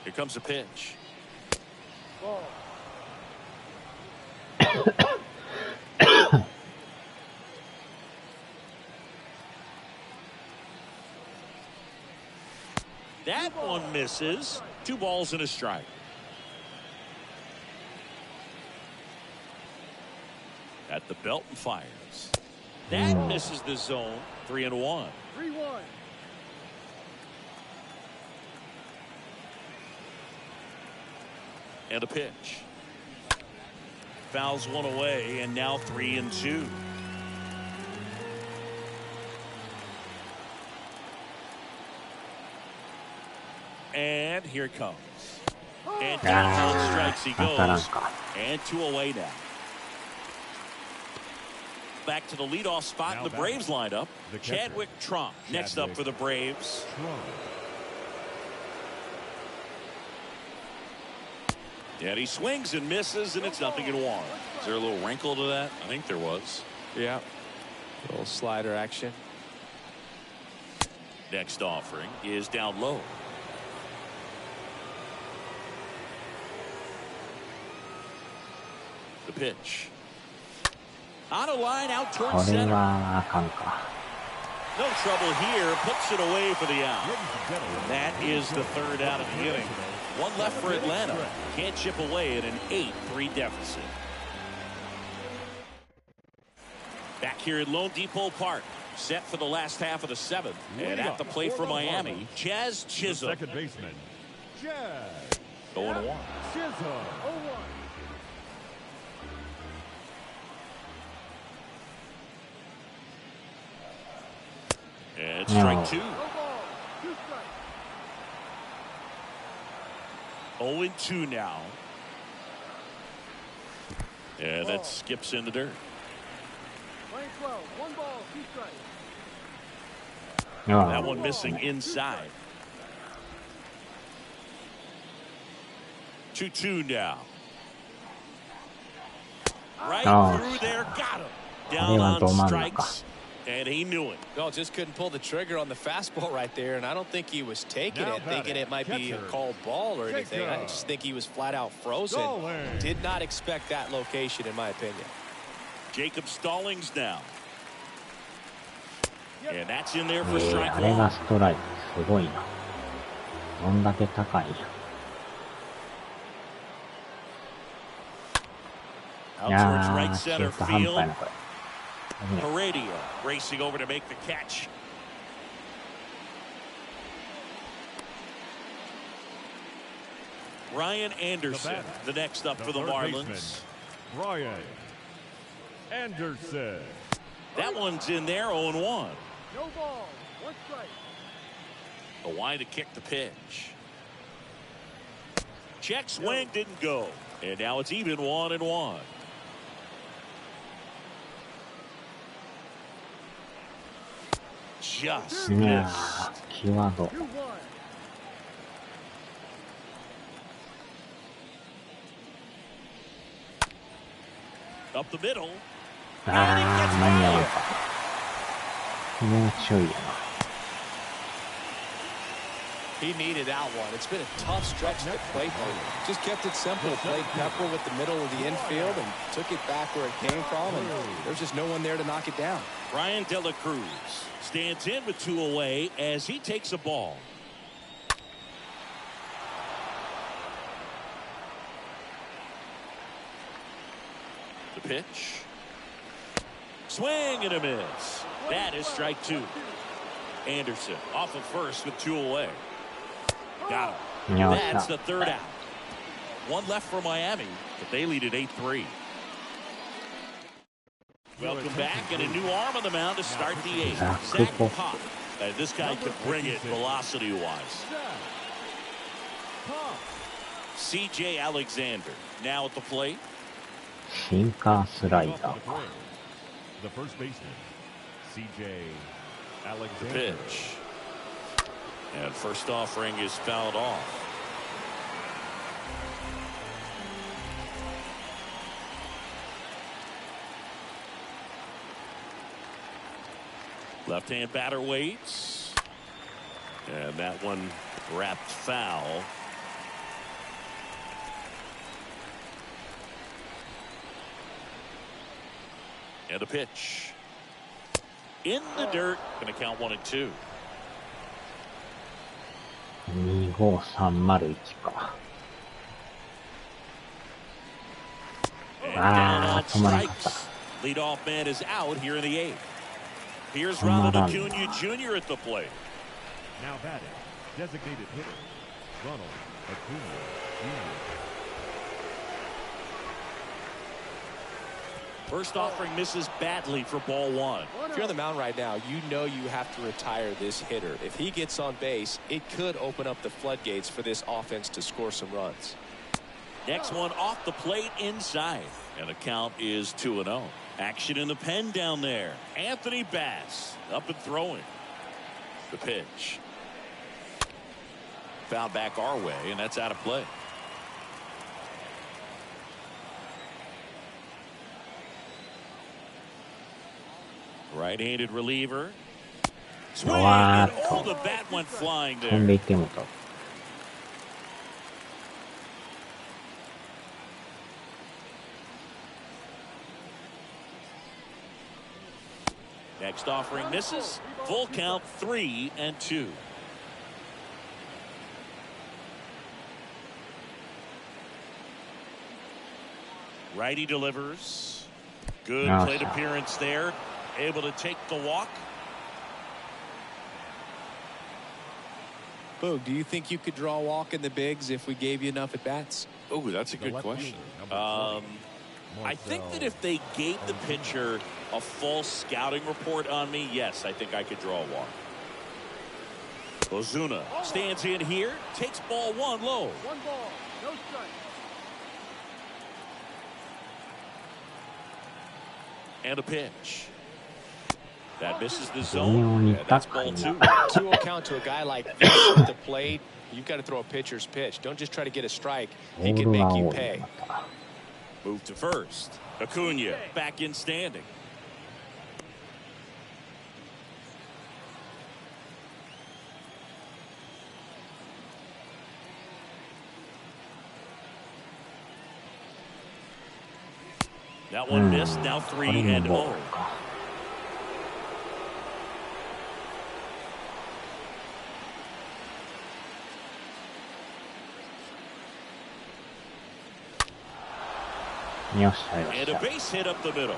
Here comes a pitch. Ball. one misses. 2 balls and a strike. At the belt and fires. That misses the zone. 3-1. 3-1. And a pitch. Fouls one away, and now 3-2. And here it comes. And down on strikes he goes. And 2 away now. Back to the leadoff spot in the Braves lineup. Chadwick Trump next up for the Braves. And he swings and misses, and it's 0-1. Is there a little wrinkle to that? I think there was. Yeah. A little slider action. Next offering is down low. The pitch. On a line out towards center. No trouble here. Puts it away for the out. That is the 3rd out of the inning. 1 left for Atlanta. Can't chip away at an 8-3 deficit. Back here at Lone Depot Park. Set for the last half of the 7th. And at the plate for Miami, Jazz Chisholm. Second baseman, Jazz. 0-1. Chisholm. 0-1. And strike 2. 0-2 now. And that skips in the dirt. 12. 1 ball, 2 strikes. That one missing inside. 2-2 now. Right through there, got him. Down on strikes. And he knew it. No, just couldn't pull the trigger on the fastball right there, and I don't think he was taking it, thinking it might be a called ball or anything. I just think he was flat out frozen. Did not expect that location, in my opinion. Jacob Stallings now. And that's in there for strike 1. あれがストライク。すごいな。どんだけ高い。Out towards right center field. Heredia racing over to make the catch. Ryan Anderson, the next up for the Marlins. Ryan Anderson. That one's in there, 0-1. No ball, 1 strike. A wide to kick the pitch. Check swing didn't go. And now it's even 1-1. Just missed. 際ど。Up the middle. 間に合わんか。もうちょいやな。He needed that one. It's been a tough stretch to play through. Just kept it simple. Played pepper with the middle of the infield and took it back where it came from. And there's just no one there to knock it down. Ryan De La Cruz stands in with 2 away as he takes a ball. The pitch. Swing and a miss. That is strike 2. Anderson off of first with 2 away. Got him. That's the 3rd out. 1 left for Miami, but they lead at 8-3. Welcome back, and a new arm on the mound to start the 8th. Zach Pop. This guy could bring it velocity-wise. C.J. Alexander now at the plate. シンカースライダー。 The first baseman, C.J. The Alexander. pitch. And first offering is fouled off. Left-hand batter waits. And that one wrapped foul. And a pitch. In the dirt. Going to count 1-2. 見25301か。止まらなかった。Leadoff man is out here in the eighth. Here's Ronald Acuna Jr. at the plate. Now batting, designated hitter, Ronald Acuna Jr. First offering misses badly for ball one. If you're on the mound right now, you know you have to retire this hitter. If he gets on base, it could open up the floodgates for this offense to score some runs. Next one off the plate inside. And the count is 2-0. Action in the pen down there. Anthony Bass up and throwing. The pitch. Fouled back our way, and that's out of play. Right-handed reliever. Swing, and all the bat went flying there. Next offering misses. Full count 3-2. Righty delivers. Good plate appearance there. Able to take the walk. Boog, do you think you could draw a walk in the bigs if we gave you enough at bats? Oh, that's a good question. I think that if they gave the pitcher a full scouting report on me, yes, I think I could draw a walk. Ozuna stands in here, takes ball one low. 1 ball, no strike. And a pitch. That misses the zone. Yeah, that's ball 2. 2-0 count to a guy like this at the plate. You've got to throw a pitcher's pitch. Don't just try to get a strike. He can make you pay. Move to first. Acuna back in standing. That one missed. Now 3-0. And a base hit up the middle.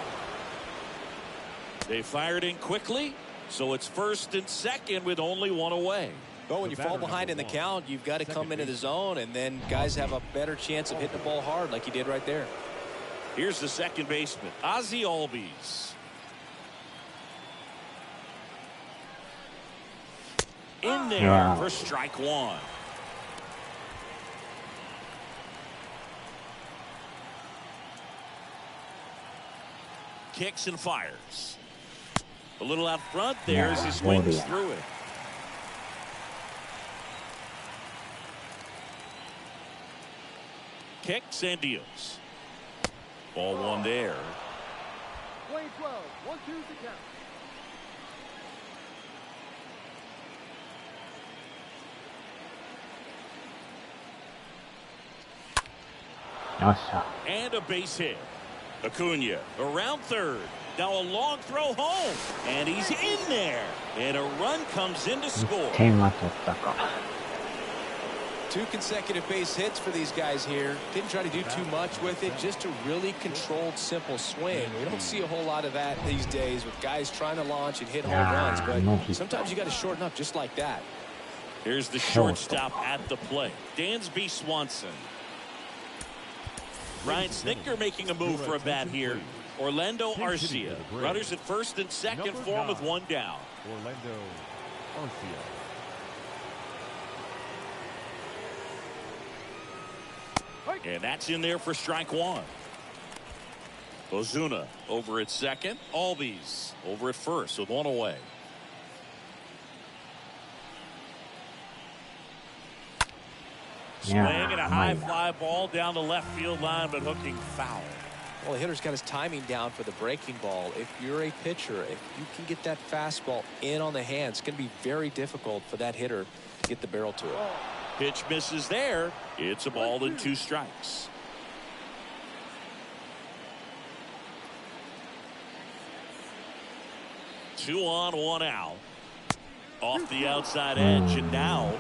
They fired in quickly, so it's first and second with only one away. But when you fall behind in the count, you've got to come into the zone, and then guys have a better chance of hitting the ball hard like he did right there. Here's the second baseman, Ozzie Albies. In there for strike one. Kicks and fires. A little out front there as he swings through it. Kicks and deals. Ball one there. 20-12, 1-2 to count. And a base hit. Acuna around third. Now a long throw home. And he's in there. And a run comes in to score. 2 consecutive base hits for these guys here. Didn't try to do too much with it. Just a really controlled, simple swing. We don't see a whole lot of that these days with guys trying to launch and hit home runs. But sometimes you got to shorten up just like that. Here's the shortstop at the plate. Dansby Swanson. Ryan Snitker making a move for a bat here. Orlando Arcia. Runners at first and second for him with one down. Orlando Arcia. And that's in there for strike one. Ozuna over at second. Albies over at first with one away. Swing and a high fly ball down the left field line, but hooking foul. Well, the hitter's got his timing down for the breaking ball. If you're a pitcher, if you can get that fastball in on the hand, it's going to be very difficult for that hitter to get the barrel to it. Pitch misses there. It's a ball and 2 strikes. Two on, one out. Off the outside edge, and now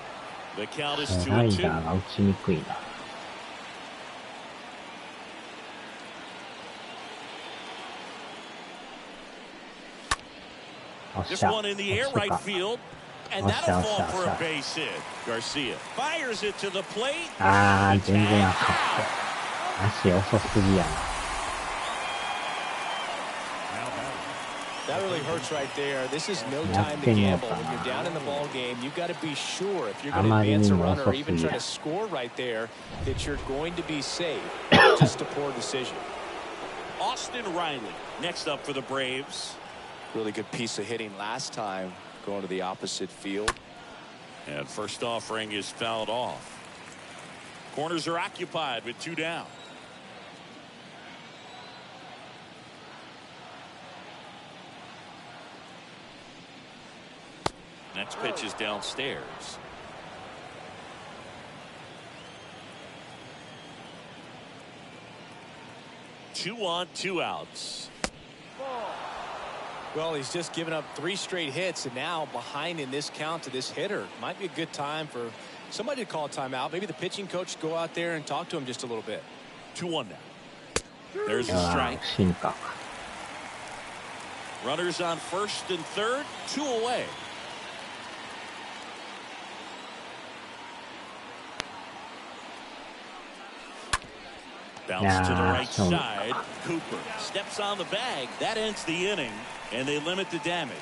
The count is スライ 2-2. ダーが打ちにくいな。おっ This しゃ。 one in the air 落ち right か。 field. And おっしゃ that'll おっし fall ゃおっ for し a ゃ。 base hit. Garcia fires it to the plate. あー、 The 全然 tag あかん。 out. 足遅すぎやな。 That really hurts right there. This is no time to gamble. When you're down in the ball game, you've got to be sure if you're going to advance a runner or even try to score right there that you're going to be safe. Just a poor decision. Austin Riley next up for the Braves. Really good piece of hitting last time, going to the opposite field. And first offering is fouled off. Corners are occupied with 2 down. Next pitch is downstairs. Two on, 2 outs. Well, he's just given up 3 straight hits, and now behind in this count to this hitter. Might be a good time for somebody to call a timeout. Maybe the pitching coach go out there and talk to him just a little bit. 2-1 now. There's a あ strike. ー、進化。 Runners on first and third, 2 away. Bounce to the right side. Cooper steps on the bag. That ends the inning, and they limit the damage.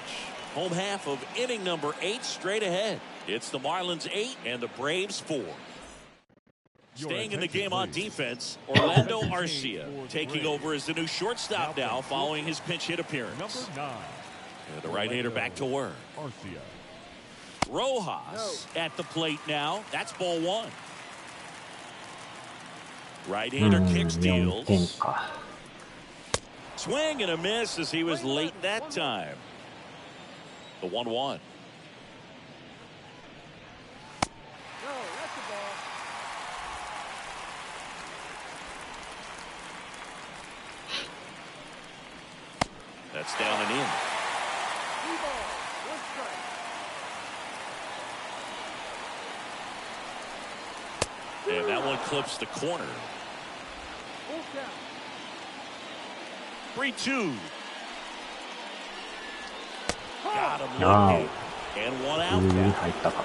Home half of inning number 8 straight ahead. It's the Marlins 8 and the Braves 4. Staying in the game on defense, Orlando Arcia taking over as the new shortstop now following his pinch hit appearance. And the right-hander back to work. Rojas at the plate now. That's ball 1. Right-hander kicks, 4点 deals. か。 Swing and a miss as he was late that time. The 1-1. No, that's the ball. That's down and in. 3 balls, 1 strike. And that one clips the corner. Full count. 3-2. Got him Wow. looking. And 1 out ギリギリ now. 入ったか。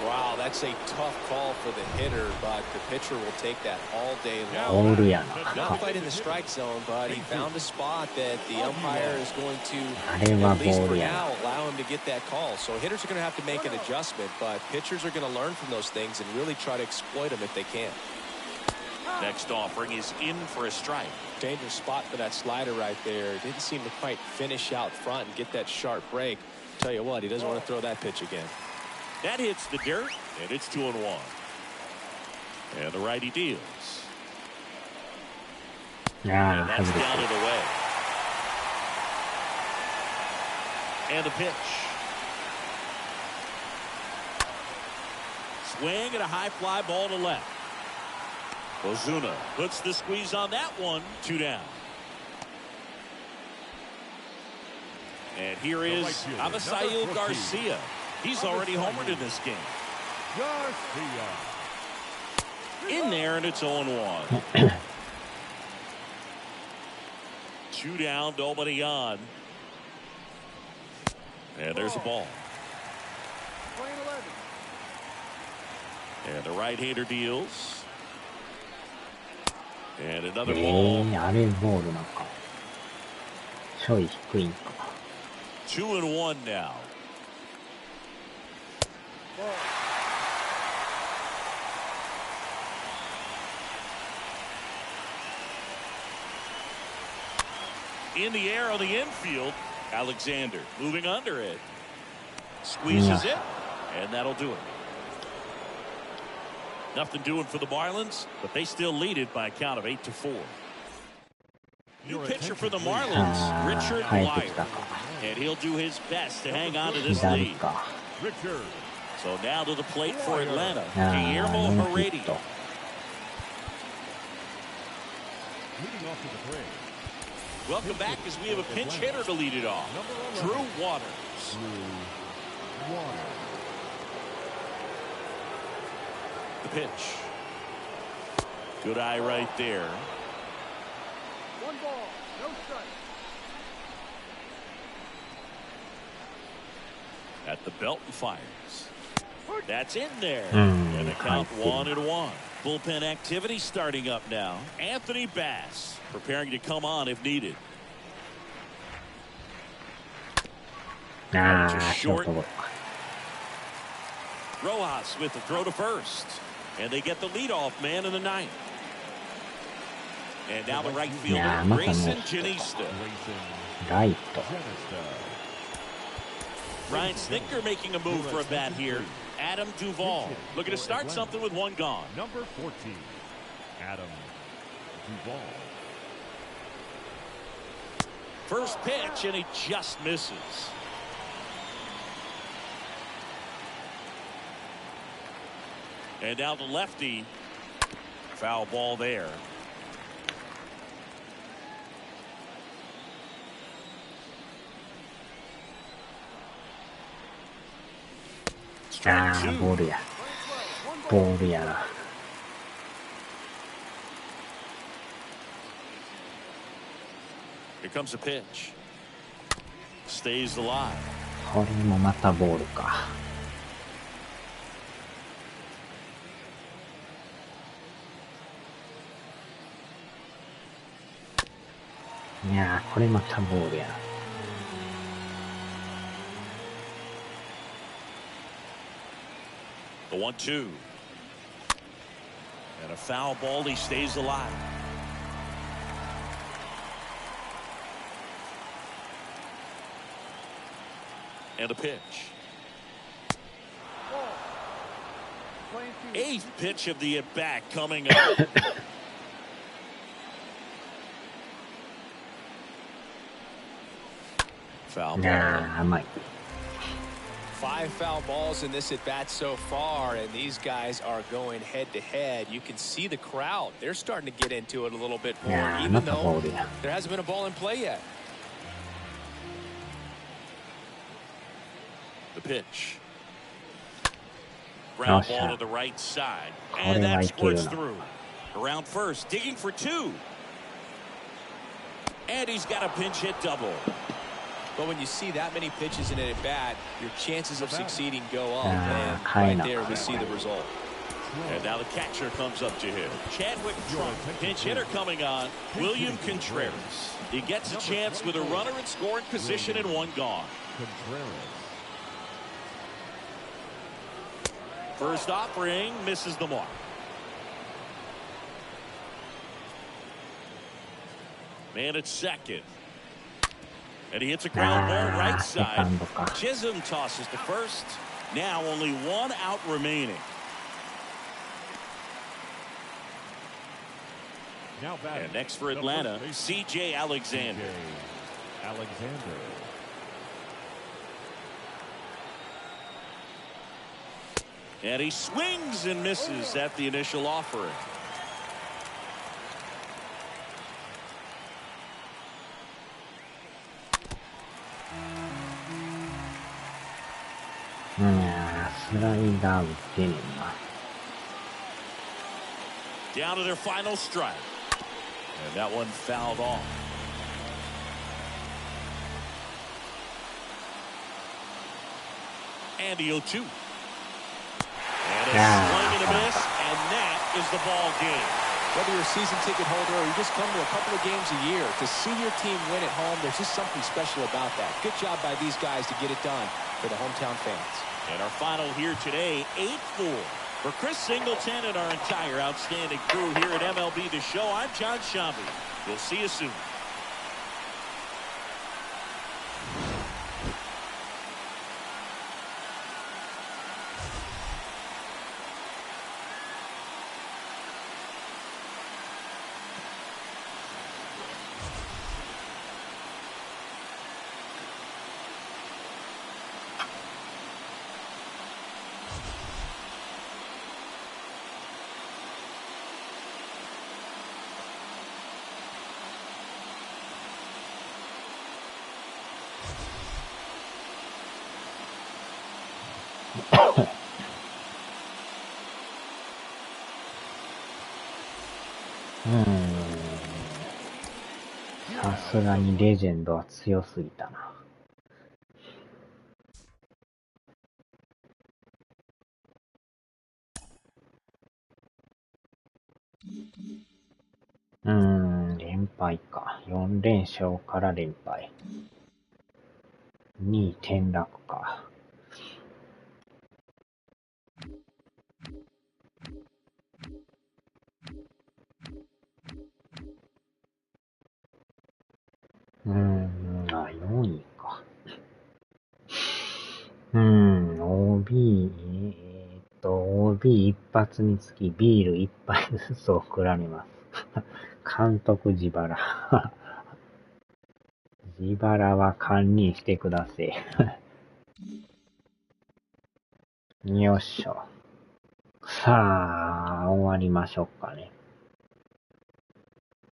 Wow, that's a tough call for the hitter, but the pitcher will take that all day ボ long. ールやな。 Not quite in the strike zone, but he found a spot that the umpire is going to, あれは at ボ least ー for ルや now, allow him to get that call. So hitters are going to have to make an adjustment, but pitchers are going to learn from those things and really try to exploit them if they can. Next offering is in for a strike. Dangerous spot for that slider right there. Didn't seem to quite finish out front and get that sharp break. Tell you what, he doesn't want to throw that pitch again. That hits the dirt, and it's 2-1. And the righty deals. あ And あ、 that's 外れ down て and away. And the pitch. Swing and a high fly ball to left. Ozuna puts the squeeze on that one. 2 down. And here is Avisail Garcia. He's already homered in this game. Garcia. In there, and it's 0-1. 2 down, nobody on. And there's a ball. Playing 11. And the right-hander deals. And another あ ball. れボールなんか。ちょい低いんか。 2-1 now. In the air on the infield, Alexander moving under it. Squeezes it, and that'll do it. Nothing doing for the Marlins, but they still lead it by a count of 8-4. New pitcher for the Marlins, Richard 生えてきた Lyon. か。 And he'll do his best to hang on to this 左 lead. か。 Richard. So now to the plate for Atlanta, ああ、 Guillermo ノーヒッ Heredia. ト。 Leading off to the plate. Welcome back as we have a pinch hitter to lead it off. Drew Waters. The pitch. Good eye right there. 1 ball, no strike. At the belt and fires. That's in there. And the count 1-1. Bullpen activity starting up now. Anthony Bass preparing to come on if needed. Just short. Rojas with the throw to first. And they get the leadoff man in the ninth. And now the right fielder, Grayson Janista. Right. Ryan Snitker making a move for a bat here. Adam Duvall looking to start something with 1 gone. Number 14, Adam Duvall. First pitch, and he just misses. And now the lefty. Foul ball there. Strike 2. ボールや。ボールやな。Here comes a pitch. Stays alive. これもまたボールか。いやー、これまたボールやな。The 1-2. And a foul ball. He stays alive. And a pitch. 8th pitch of the at-bat coming up. Foul ball. 甘い。 5 foul balls in this at bat so far, and these guys are going head to head. You can see the crowd. They're starting to get into it a little bit more, even though there hasn't been a ball in play yet. The pitch. Ground ball to the right side. And that squirts through. Around first, digging for 2. And he's got a pinch hit double. But when you see that many pitches in an at bat, your chances of succeeding go up. And right there we see the result. And now the catcher comes up to him. Chadwick Trump, pinch hitter coming on. William Contreras. He gets a chance with a runner in scoring position and 1 gone. First offering misses the mark. Man at second. And he hits a ground ball right side. Chisholm tosses to first. Now only 1 out remaining. And next for Atlanta, C.J. Alexander. And he swings and misses at the initial offering. Down to their final strike. And that one fouled off. And the 0-2. And a swing and a miss, and that is the ball game. Whether you're a season ticket holder or you just come to a couple of games a year, to see your team win at home, there's just something special about that. Good job by these guys to get it done for the hometown fans. And our final here today, 8-4. For Chris Singleton and our entire outstanding crew here at MLB The Show, I'm John Shambi. We'll see you soon. さすがにレジェンドは強すぎたな。連敗か。4連勝から連敗。2位転落か。4位か。OB 一発につきビール一杯ずつ送られます。監督自腹。自腹は堪忍してください。よっしょ。さあ、終わりましょうかね。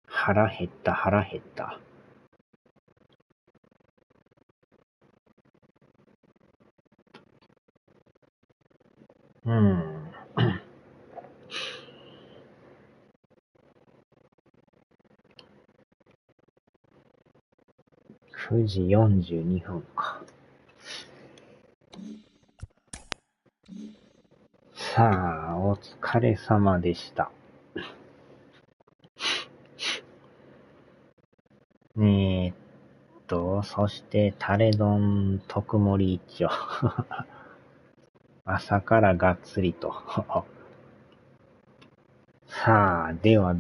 腹減った。9時42分か。さあ、お疲れ様でした。そしてタレ丼特盛り一丁。朝からがっつりと。さあ、では。